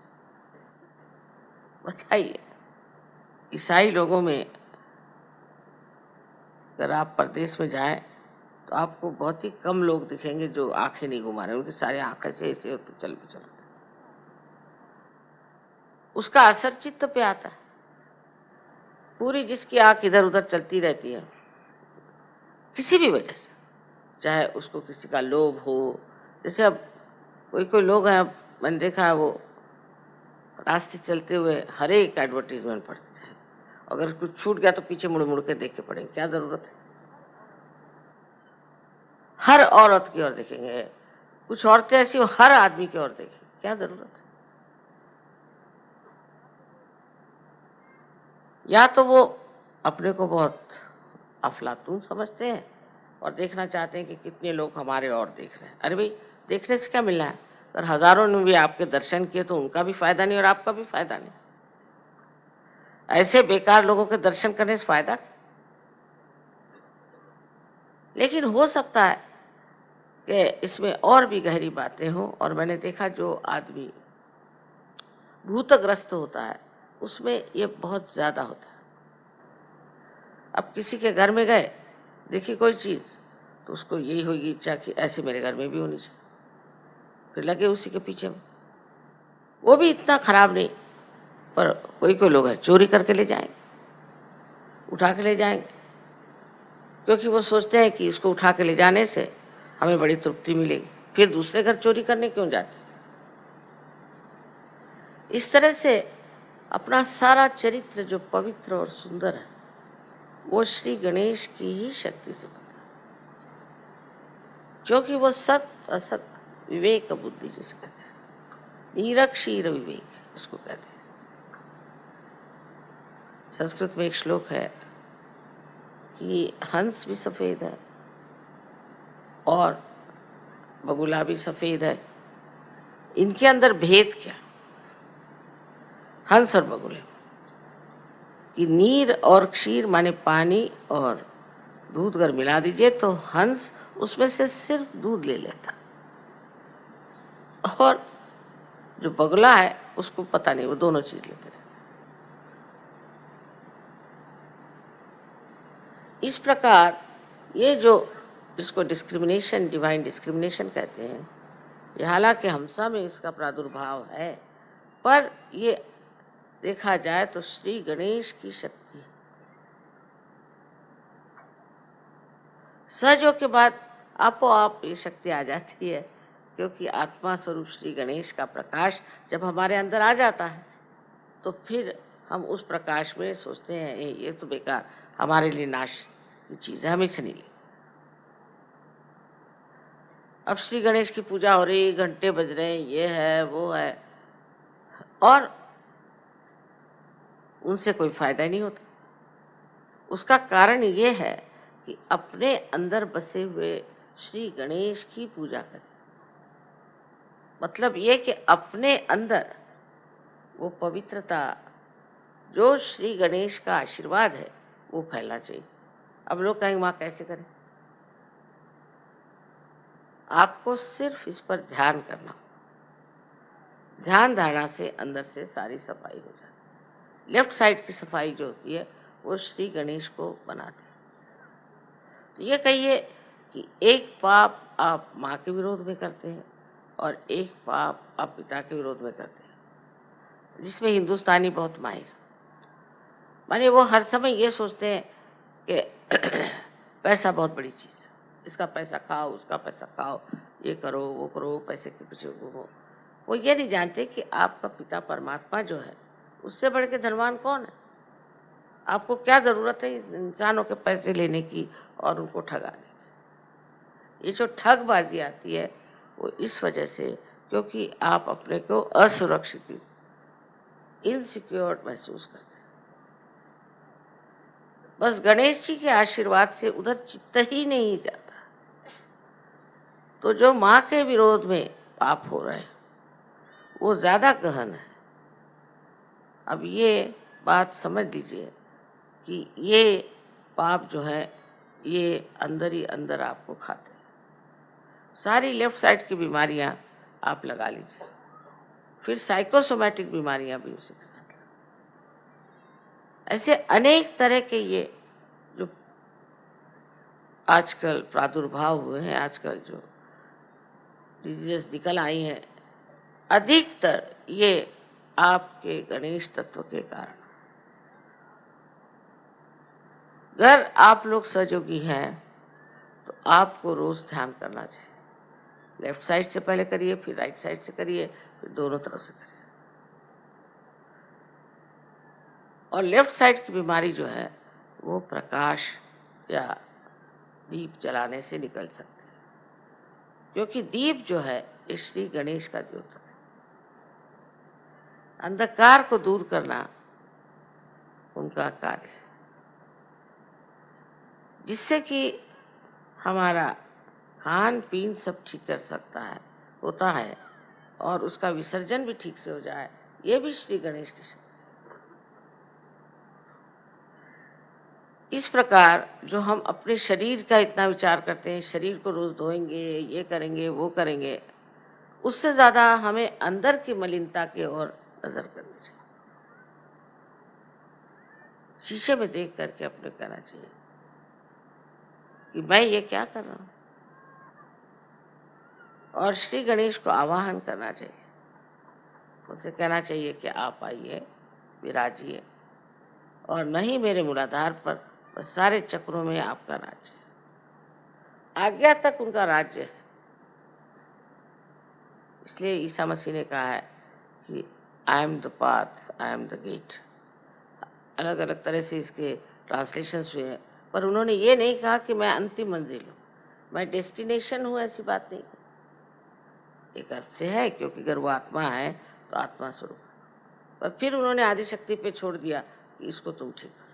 बताइए, ईसाई लोगों में अगर आप प्रदेश में जाएं तो आपको बहुत ही कम लोग दिखेंगे जो आंखें नहीं घुमा रहे, उनकी सारी आंखें से ऐसे होते चल भी चलते। उसका असर चित्त पे आता है। पूरी जिसकी आंख इधर उधर चलती रहती है किसी भी वजह से, चाहे उसको किसी का लोभ हो, जैसे अब कोई लोग हैं, मैंने देखा है, वो रास्ते चलते हुए हर एक एडवर्टीजमेंट पढ़ते जाए, अगर कुछ छूट गया तो पीछे मुड़ मुड़ के देख के पढ़ेंगे, क्या जरूरत है। हर औरत की ओर देखेंगे, कुछ औरतें ऐसी हर आदमी की ओर देखेंगे, क्या जरूरत है। या तो वो अपने को बहुत अफलातून समझते हैं और देखना चाहते हैं कि कितने लोग हमारे और देख रहे हैं। अरे भाई, देखने से क्या मिलना है? अगर हजारों ने भी आपके दर्शन किए तो उनका भी फायदा नहीं और आपका भी फायदा नहीं। ऐसे बेकार लोगों के दर्शन करने से फायदा। लेकिन हो सकता है कि इसमें और भी गहरी बातें हों, और मैंने देखा जो आदमी भूतग्रस्त होता है उसमें ये बहुत ज्यादा होता है। अब किसी के घर में गए, देखी कोई चीज, तो उसको यही होगी इच्छा कि ऐसे मेरे घर में भी होनी चाहिए, फिर लगे उसी के पीछे में। वो भी इतना खराब नहीं, पर कोई लोग है चोरी करके ले जाएंगे, उठा के ले जाएंगे, क्योंकि वो सोचते हैं कि इसको उठा के ले जाने से हमें बड़ी तृप्ति मिलेगी, फिर दूसरे घर चोरी करने क्यों जाते। इस तरह से अपना सारा चरित्र जो पवित्र और सुंदर है वो श्री गणेश की ही शक्ति से बना, क्योंकि वो सत असत विवेक बुद्धि जिसे कहते हैं, नीरक्षीर विवेक इसको कहते हैं। संस्कृत में एक श्लोक है कि हंस भी सफेद है और बगुला भी सफेद है, इनके अंदर भेद क्या? हंस और बगुले कि नीर और क्षीर माने पानी और दूध अगर मिला दीजिए तो हंस उसमें से सिर्फ दूध ले लेता, और जो बगुला है उसको पता नहीं, वो दोनों चीज लेते रहते। इस प्रकार ये जो इसको डिस्क्रिमिनेशन, डिवाइन डिस्क्रिमिनेशन कहते हैं, ये हालांकि हमसा में इसका प्रादुर्भाव है, पर ये देखा जाए तो श्री गणेश की शक्ति है। सहयोग के बाद आपो आप ये शक्ति आ जाती है, क्योंकि आत्मा स्वरूप श्री गणेश का प्रकाश जब हमारे अंदर आ जाता है तो फिर हम उस प्रकाश में सोचते हैं ये तो बेकार, हमारे लिए नाश की चीज है, हमें इसे नहीं ली। अब श्री गणेश की पूजा हो रही, घंटे बज रहे हैं, ये है वो है, और उनसे कोई फायदा नहीं होता। उसका कारण ये है कि अपने अंदर बसे हुए श्री गणेश की पूजा करें। मतलब ये कि अपने अंदर वो पवित्रता जो श्री गणेश का आशीर्वाद है वो फैलना चाहिए। अब लोग कहेंगे माँ कैसे करें? आपको सिर्फ इस पर ध्यान करना, ध्यान धारणा से अंदर से सारी सफाई हो जाती है। लेफ्ट साइड की सफाई जो होती है वो श्री गणेश को बनाती है। तो ये कहिए कि एक पाप आप माँ के विरोध में करते हैं और एक पाप आप पिता के विरोध में करते हैं, जिसमें हिंदुस्तानी बहुत माहिर, माने वो हर समय ये सोचते हैं कि पैसा बहुत बड़ी चीज़ है, इसका पैसा खाओ, उसका पैसा खाओ, ये करो, वो करो, पैसे के पीछे घूमो। वो ये नहीं जानते कि आपका पिता परमात्मा जो है, उससे बढ़ के धनवान कौन है। आपको क्या ज़रूरत है इंसानों के पैसे लेने की और उनको ठगाने की। ये जो ठगबाजी आती है वो इस वजह से, क्योंकि आप अपने को असुरक्षित, इनसिक्योर महसूस करते हैं। बस गणेश जी के आशीर्वाद से उधर चित्त ही नहीं जाता। तो जो माँ के विरोध में पाप हो रहे हैं वो ज़्यादा गहन है। अब ये बात समझ लीजिए कि ये पाप जो है ये अंदर ही अंदर आपको खाते हैं। सारी लेफ्ट साइड की बीमारियां आप लगा लीजिए, फिर साइकोसोमैटिक बीमारियां भी उसी के साथ। ऐसे अनेक तरह के ये जो आजकल प्रादुर्भाव हुए हैं, आजकल जो डिजीज निकल आई हैं, अधिकतर ये आपके गणेश तत्व के कारण। अगर आप लोग सहयोगी हैं तो आपको रोज ध्यान करना चाहिए। लेफ्ट साइड से पहले करिए, फिर राइट साइड से करिए, फिर दोनों तरफ से करिए। और लेफ्ट साइड की बीमारी जो है वो प्रकाश या दीप जलाने से निकल सकती है, क्योंकि दीप जो है ये श्री गणेश का द्योतक है। अंधकार को दूर करना उनका कार्य है, जिससे कि हमारा खान पीन सब ठीक कर सकता है, होता है, और उसका विसर्जन भी ठीक से हो जाए। ये भी श्री गणेश की शक्ति। इस प्रकार जो हम अपने शरीर का इतना विचार करते हैं, शरीर को रोज धोएंगे, ये करेंगे, वो करेंगे, उससे ज्यादा हमें अंदर की मलिनता की ओर नजर करनी चाहिए। शीशे में देख करके अपने कहना चाहिए कि मैं ये क्या कर रहा हूं, और श्री गणेश को आवाहन करना चाहिए। उनसे कहना चाहिए कि आप आइए, विराजिए, और नहीं मेरे मूलाधार पर, बस सारे चक्रों में आपका राज्य है। आज्ञा तक उनका राज्य है। इसलिए ईसा मसीह ने कहा है कि I am the path, I am the gate. अलग अलग तरह से इसके ट्रांसलेशंस हुए हैं, पर उन्होंने ये नहीं कहा कि मैं अंतिम मंजिल हूँ, मैं डेस्टिनेशन हूँ, ऐसी बात नहीं। एक अर्थ से है, क्योंकि अगर वो आत्मा है तो आत्मा स्वरूप है, पर फिर उन्होंने आदिशक्ति पे छोड़ दिया कि इसको तुम ठीक करो।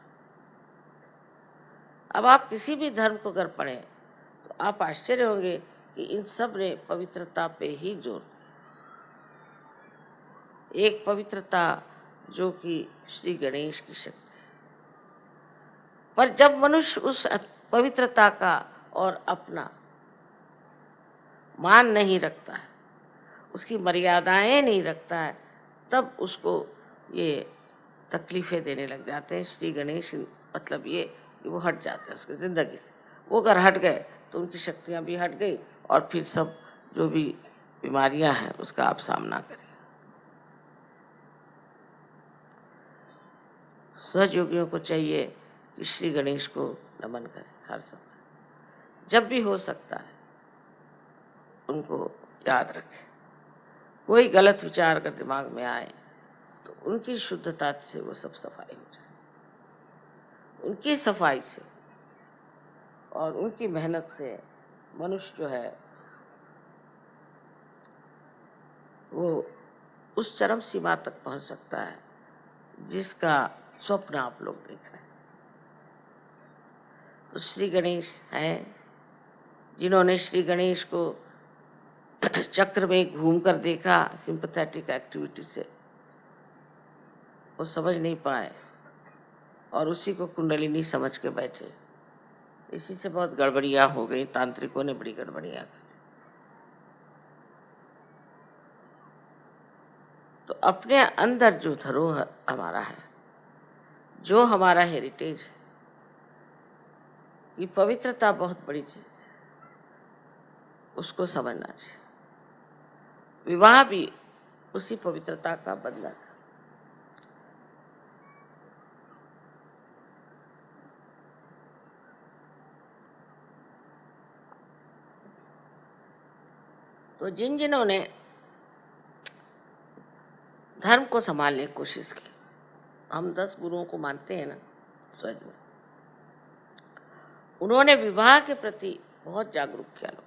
अब आप किसी भी धर्म को अगर पढ़ें तो आप आश्चर्य होंगे कि इन सब ने पवित्रता पे ही जोर दिया। एक पवित्रता जो कि श्री गणेश की शक्ति है। पर जब मनुष्य उस पवित्रता का और अपना मान नहीं रखता है, उसकी मर्यादाएं नहीं रखता है, तब उसको ये तकलीफें देने लग जाते हैं। श्री गणेश मतलब ये कि वो हट जाते हैं उसकी जिंदगी से। वो अगर हट गए तो उनकी शक्तियां भी हट गई, और फिर सब जो भी बीमारियां हैं उसका आप सामना करें। सहयोगियों को चाहिए कि श्री गणेश को नमन करें हर समय, जब भी हो सकता है उनको याद रखें। कोई गलत विचार अगर दिमाग में आए तो उनकी शुद्धता से वो सब सफाई हो जाए। उनकी सफाई से और उनकी मेहनत से मनुष्य जो है वो उस चरम सीमा तक पहुंच सकता है जिसका स्वप्न आप लोग देख रहे हैं। तो श्री गणेश हैं, जिन्होंने श्री गणेश को चक्र में घूम कर देखा सिंपैथेटिक एक्टिविटी से, वो समझ नहीं पाए और उसी को कुंडलिनी समझ के बैठे। इसी से बहुत गड़बड़ियां हो गई, तांत्रिकों ने बड़ी गड़बड़ियां कर दी। तो अपने अंदर जो धरोहर हमारा है, जो हमारा हेरिटेज है, ये पवित्रता बहुत बड़ी चीज है, उसको समझना चाहिए। विवाह भी उसी पवित्रता का बंधन है। तो जिन जिन्होंने धर्म को संभालने की कोशिश की, हम 10 गुरुओं को मानते हैं ना सच में, उन्होंने विवाह के प्रति बहुत जागरूक किया लोग।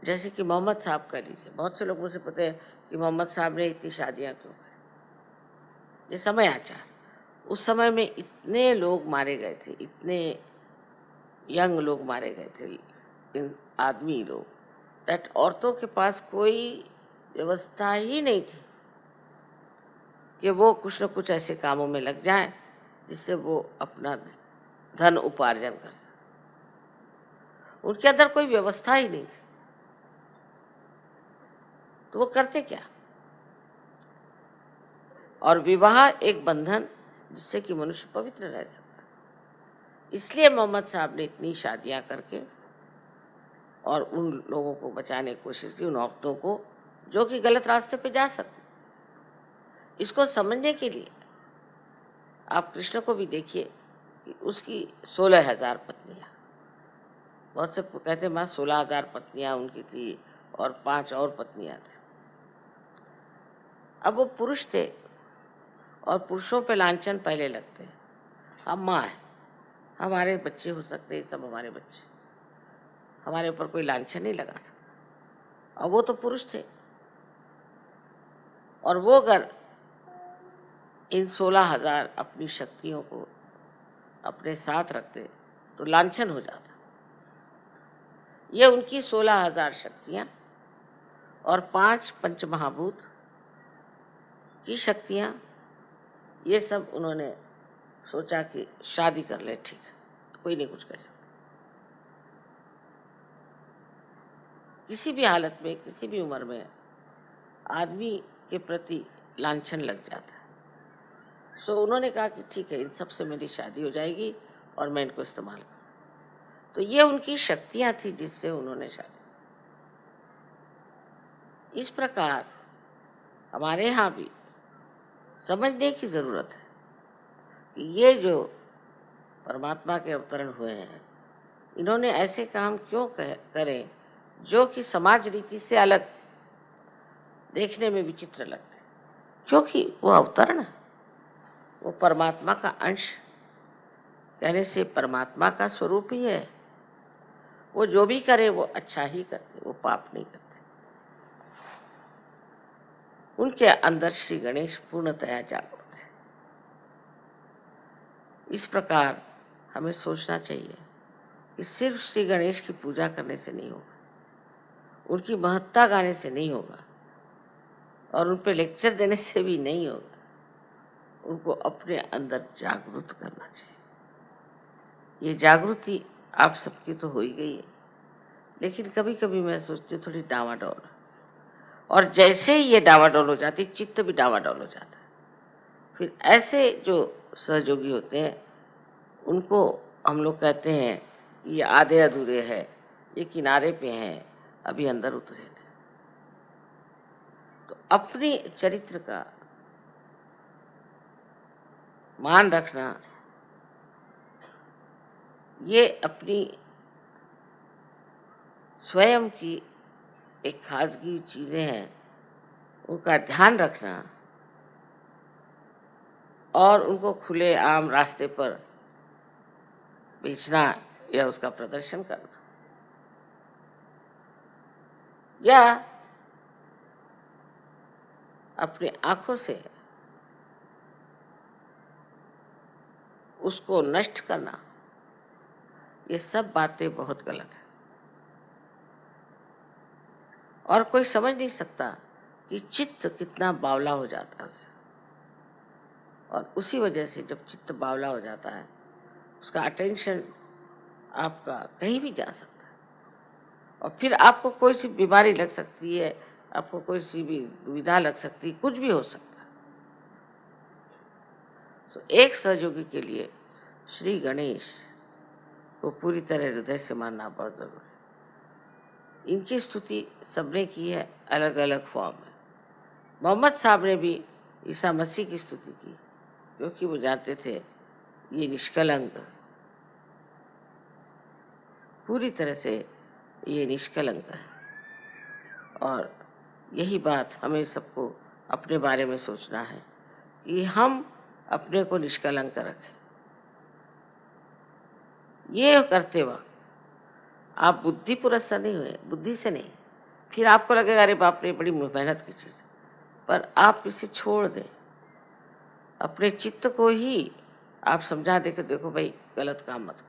जैसे कि मोहम्मद साहब कह लीजिए, बहुत से लोगों से पता है कि मोहम्मद साहब ने इतनी शादियां क्यों की। ये समय आचार, उस समय में इतने लोग मारे गए थे, इतने यंग लोग मारे गए थे, इन आदमी लोग, दैट औरतों के पास कोई व्यवस्था ही नहीं थी कि वो कुछ न कुछ ऐसे कामों में लग जाएं जिससे वो अपना धन उपार्जन कर सके। उनके अंदर कोई व्यवस्था ही नहीं थी, तो वो करते क्या। और विवाह एक बंधन जिससे कि मनुष्य पवित्र रह सकता है। इसलिए मोहम्मद साहब ने इतनी शादियां करके और उन लोगों को बचाने की कोशिश की, उन औरतों को जो कि गलत रास्ते पे जा सकते। इसको समझने के लिए आप कृष्ण को भी देखिए कि उसकी 16,000 पत्नियां, बहुत से कहते माँ 16,000 पत्नियां उनकी थी और 5 और पत्नियां थी। अब वो पुरुष थे और पुरुषों पे लांछन पहले लगते हैं। हम माँ है, हमारे बच्चे हो सकते हैं, सब हमारे बच्चे, हमारे ऊपर कोई लांछन नहीं लगा सकता। और वो तो पुरुष थे, और वो अगर इन 16,000 अपनी शक्तियों को अपने साथ रखते तो लांछन हो जाता। ये उनकी 16,000 शक्तियां और 5 पंचमहाभूत की शक्तियां, ये सब उन्होंने सोचा कि शादी कर ले, ठीक है, तो कोई नहीं कुछ कह सकता। किसी भी हालत में, किसी भी उम्र में आदमी के प्रति लांछन लग जाता है। सो उन्होंने कहा कि ठीक है, इन सब से मेरी शादी हो जाएगी और मैं इनको इस्तेमाल करूँ। तो ये उनकी शक्तियां थी जिससे उन्होंने शादी। इस प्रकार हमारे यहाँ भी समझने की जरूरत है कि ये जो परमात्मा के अवतरण हुए हैं, इन्होंने ऐसे काम क्यों करे जो कि समाज रीति से अलग, देखने में विचित्र लगते, क्योंकि वो अवतरण है, वो परमात्मा का अंश, कहने से परमात्मा का स्वरूप ही है। वो जो भी करे वो अच्छा ही करते, वो पाप नहीं करते। उनके अंदर श्री गणेश पूर्णतया जागृत है। इस प्रकार हमें सोचना चाहिए कि सिर्फ श्री गणेश की पूजा करने से नहीं होगा, उनकी महत्ता गाने से नहीं होगा, और उन पे लेक्चर देने से भी नहीं होगा। उनको अपने अंदर जागृत करना चाहिए। ये जागृति आप सबकी तो हो ही गई है, लेकिन कभी कभी मैं सोचती हूँ थोड़ी डावाडोल, और जैसे ही ये डावाडोल हो जाती, चित्त भी डावाडोल हो जाता है। फिर ऐसे जो सहयोगी होते हैं उनको हम लोग कहते हैं ये आधे अधूरे हैं, ये किनारे पे हैं, अभी अंदर उतरे नहीं। तो अपनी चरित्र का मान रखना, ये अपनी स्वयं की एक खासगी चीजें हैं, उनका ध्यान रखना और उनको खुले आम रास्ते पर बेचना या उसका प्रदर्शन करना, या अपनी आंखों से उसको नष्ट करना, ये सब बातें बहुत गलत है। और कोई समझ नहीं सकता कि चित्त कितना बावला हो जाता है उसे, और उसी वजह से जब चित्त बावला हो जाता है, उसका अटेंशन आपका कहीं भी जा सकता है, और फिर आपको कोई सी बीमारी लग सकती है, आपको कोई सी भी दुविधा लग सकती है, कुछ भी हो सकता है। तो एक सहयोगी के लिए श्री गणेश को पूरी तरह हृदय से मानना बहुत जरूरी है। इनकी स्तुति सबने की है अलग अलग फॉर्म में। मोहम्मद साहब ने भी ईसा मसीह की स्तुति की, क्योंकि वो जानते थे ये निष्कलंक, पूरी तरह से ये निष्कलंक है। और यही बात हमें सबको अपने बारे में सोचना है कि हम अपने को निष्कलंक रखें। ये करते वक्त आप बुद्धि पुरस्सर नहीं हुए, बुद्धि से नहीं, फिर आपको लगेगा अरे बाप रे बड़ी मेहनत की चीज़ है, पर आप इसे छोड़ दें, अपने चित्त को ही आप समझा दे कि देखो भाई गलत काम मत करो।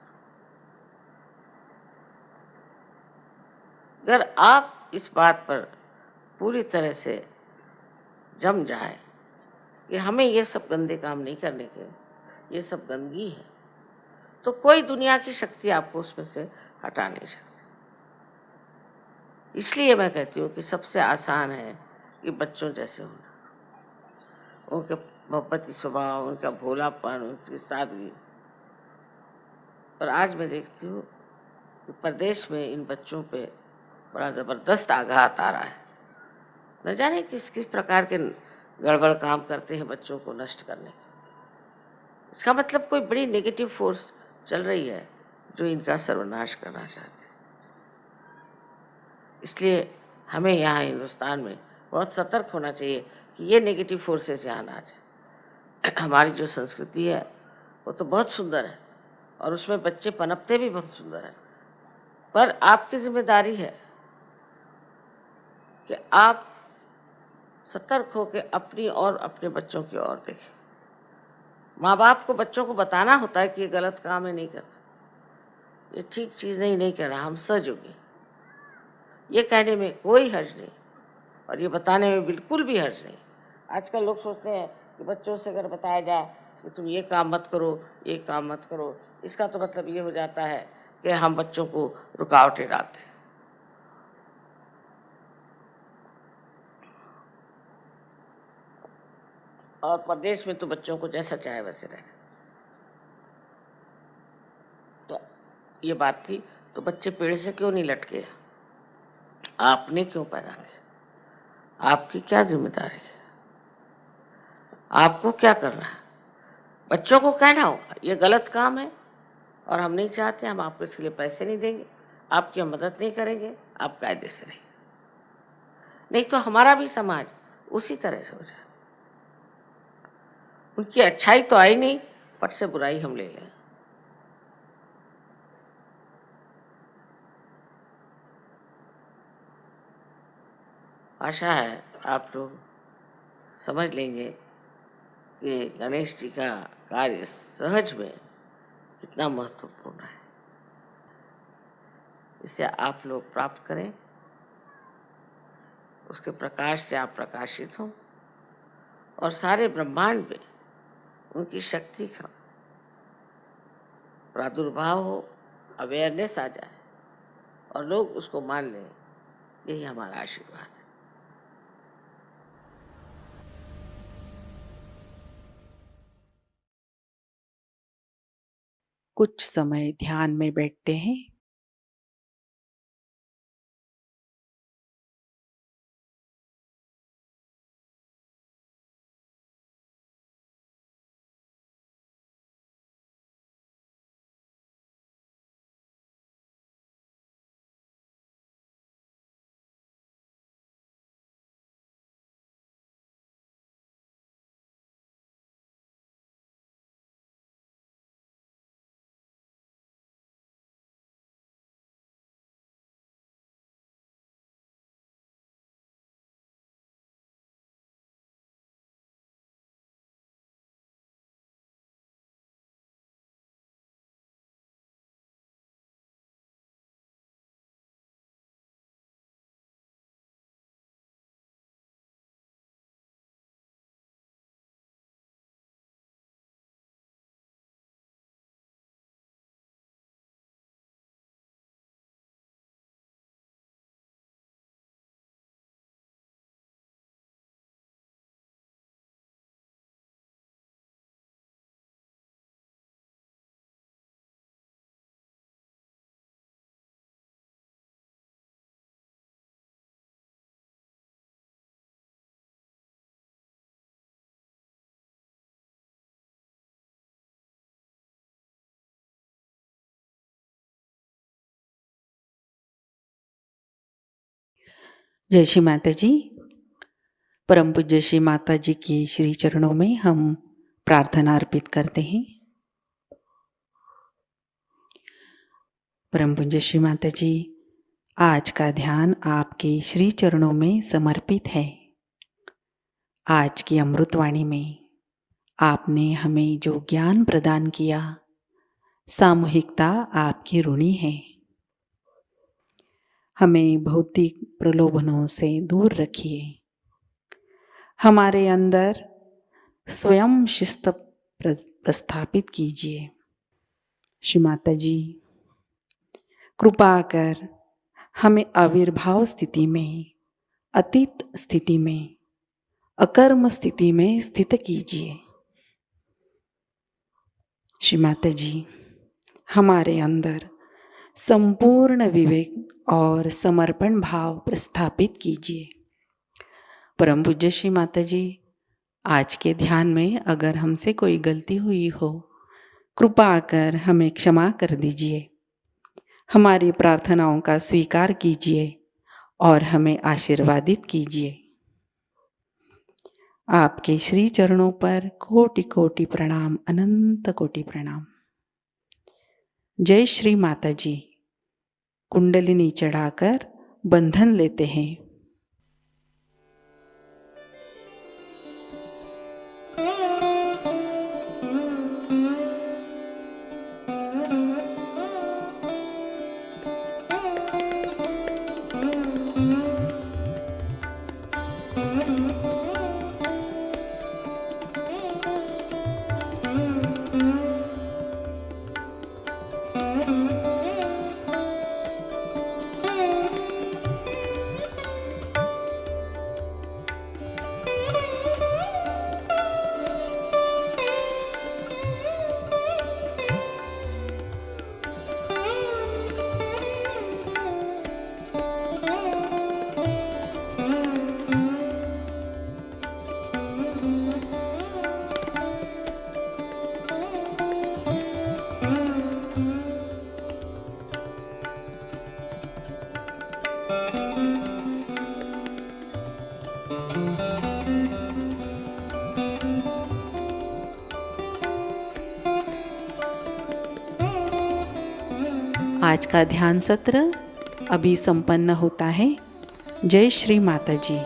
अगर आप इस बात पर पूरी तरह से जम जाए कि हमें ये सब गंदे काम नहीं करने के, ये सब गंदगी है, तो कोई दुनिया की शक्ति आपको उसमें से हटा नहीं सकती। इसलिए मैं कहती हूँ कि सबसे आसान है कि बच्चों जैसे होना, उनके मोहब्बती स्वभाव, उनका भोलापन, उनकी सादगी। पर आज मैं देखती हूँ कि प्रदेश में इन बच्चों पे बड़ा ज़बरदस्त आघात आ रहा है। न जाने किस किस प्रकार के गड़बड़ काम करते हैं बच्चों को नष्ट करने के। इसका मतलब कोई बड़ी नेगेटिव फोर्स चल रही है जो इनका सर्वनाश करना चाहते हैं। इसलिए हमें यहाँ हिंदुस्तान में बहुत सतर्क होना चाहिए कि ये नेगेटिव फोर्सेस यहाँ ना आ जाए। हमारी जो संस्कृति है वो तो बहुत सुंदर है और उसमें बच्चे पनपते भी बहुत सुंदर है, पर आपकी जिम्मेदारी है कि आप सतर्क होकर अपनी और अपने बच्चों की ओर देखें। माँ बाप को बच्चों को बताना होता है कि ये गलत काम है, नहीं करना, ये ठीक चीज़ नहीं करना, हम सजोगे, ये कहने में कोई हर्ज नहीं और ये बताने में बिल्कुल भी हर्ज नहीं। आजकल लोग सोचते हैं कि बच्चों से अगर बताया जाए कि तुम ये काम मत करो, ये काम मत करो, इसका तो मतलब ये हो जाता है कि हम बच्चों को रुकावटें डालते हैं। और प्रदेश में तो बच्चों को जैसा चाहे वैसे रहे। तो ये बात थी, तो बच्चे पेड़ से क्यों नहीं लटके? आपने क्यों पैदा किया? आपकी क्या जिम्मेदारी है? आपको क्या करना है? बच्चों को कहना होगा ये गलत काम है और हम नहीं चाहते, हम आपको इसके लिए पैसे नहीं देंगे, आपकी हम मदद नहीं करेंगे, आप कायदे से रहिए। नहीं तो हमारा भी समाज उसी तरह से हो जाए। उनकी अच्छाई तो आई नहीं, पट से बुराई हम ले लें। आशा है आप लोग समझ लेंगे कि गणेश जी का कार्य सहज में कितना महत्वपूर्ण है। इसे आप लोग प्राप्त करें, उसके प्रकाश से आप प्रकाशित हों और सारे ब्रह्मांड में उनकी शक्ति का प्रादुर्भाव हो, अवेयरनेस आ जाए और लोग उसको मान लें। यही हमारा आशीर्वाद है। कुछ समय ध्यान में बैठते हैं। जय श्री माता जी। परम पूज्य श्री माता जी की श्री चरणों में हम प्रार्थना अर्पित करते हैं। परम पूज्य श्री माता जी, आज का ध्यान आपके श्री चरणों में समर्पित है। आज की अमृतवाणी में आपने हमें जो ज्ञान प्रदान किया, सामूहिकता आपकी ऋणी है। हमें भौतिक प्रलोभनों से दूर रखिए। हमारे अंदर स्वयं शिस्त प्रस्थापित कीजिए। श्री माता जी, कृपा कर हमें आविर्भाव स्थिति में, अतीत स्थिति में, अकर्म स्थिति में स्थित कीजिए। श्री माता जी, हमारे अंदर संपूर्ण विवेक और समर्पण भाव प्रस्थापित कीजिए। परम पूज्य श्री माता जी, आज के ध्यान में अगर हमसे कोई गलती हुई हो, कृपा कर हमें क्षमा कर दीजिए। हमारी प्रार्थनाओं का स्वीकार कीजिए और हमें आशीर्वादित कीजिए। आपके श्री चरणों पर कोटि कोटि प्रणाम, अनंत कोटि प्रणाम। जय श्री माता जी। कुंडलिनी चढ़ाकर बंधन लेते हैं। आज का ध्यान सत्र अभी संपन्न होता है। जय श्री माता जी।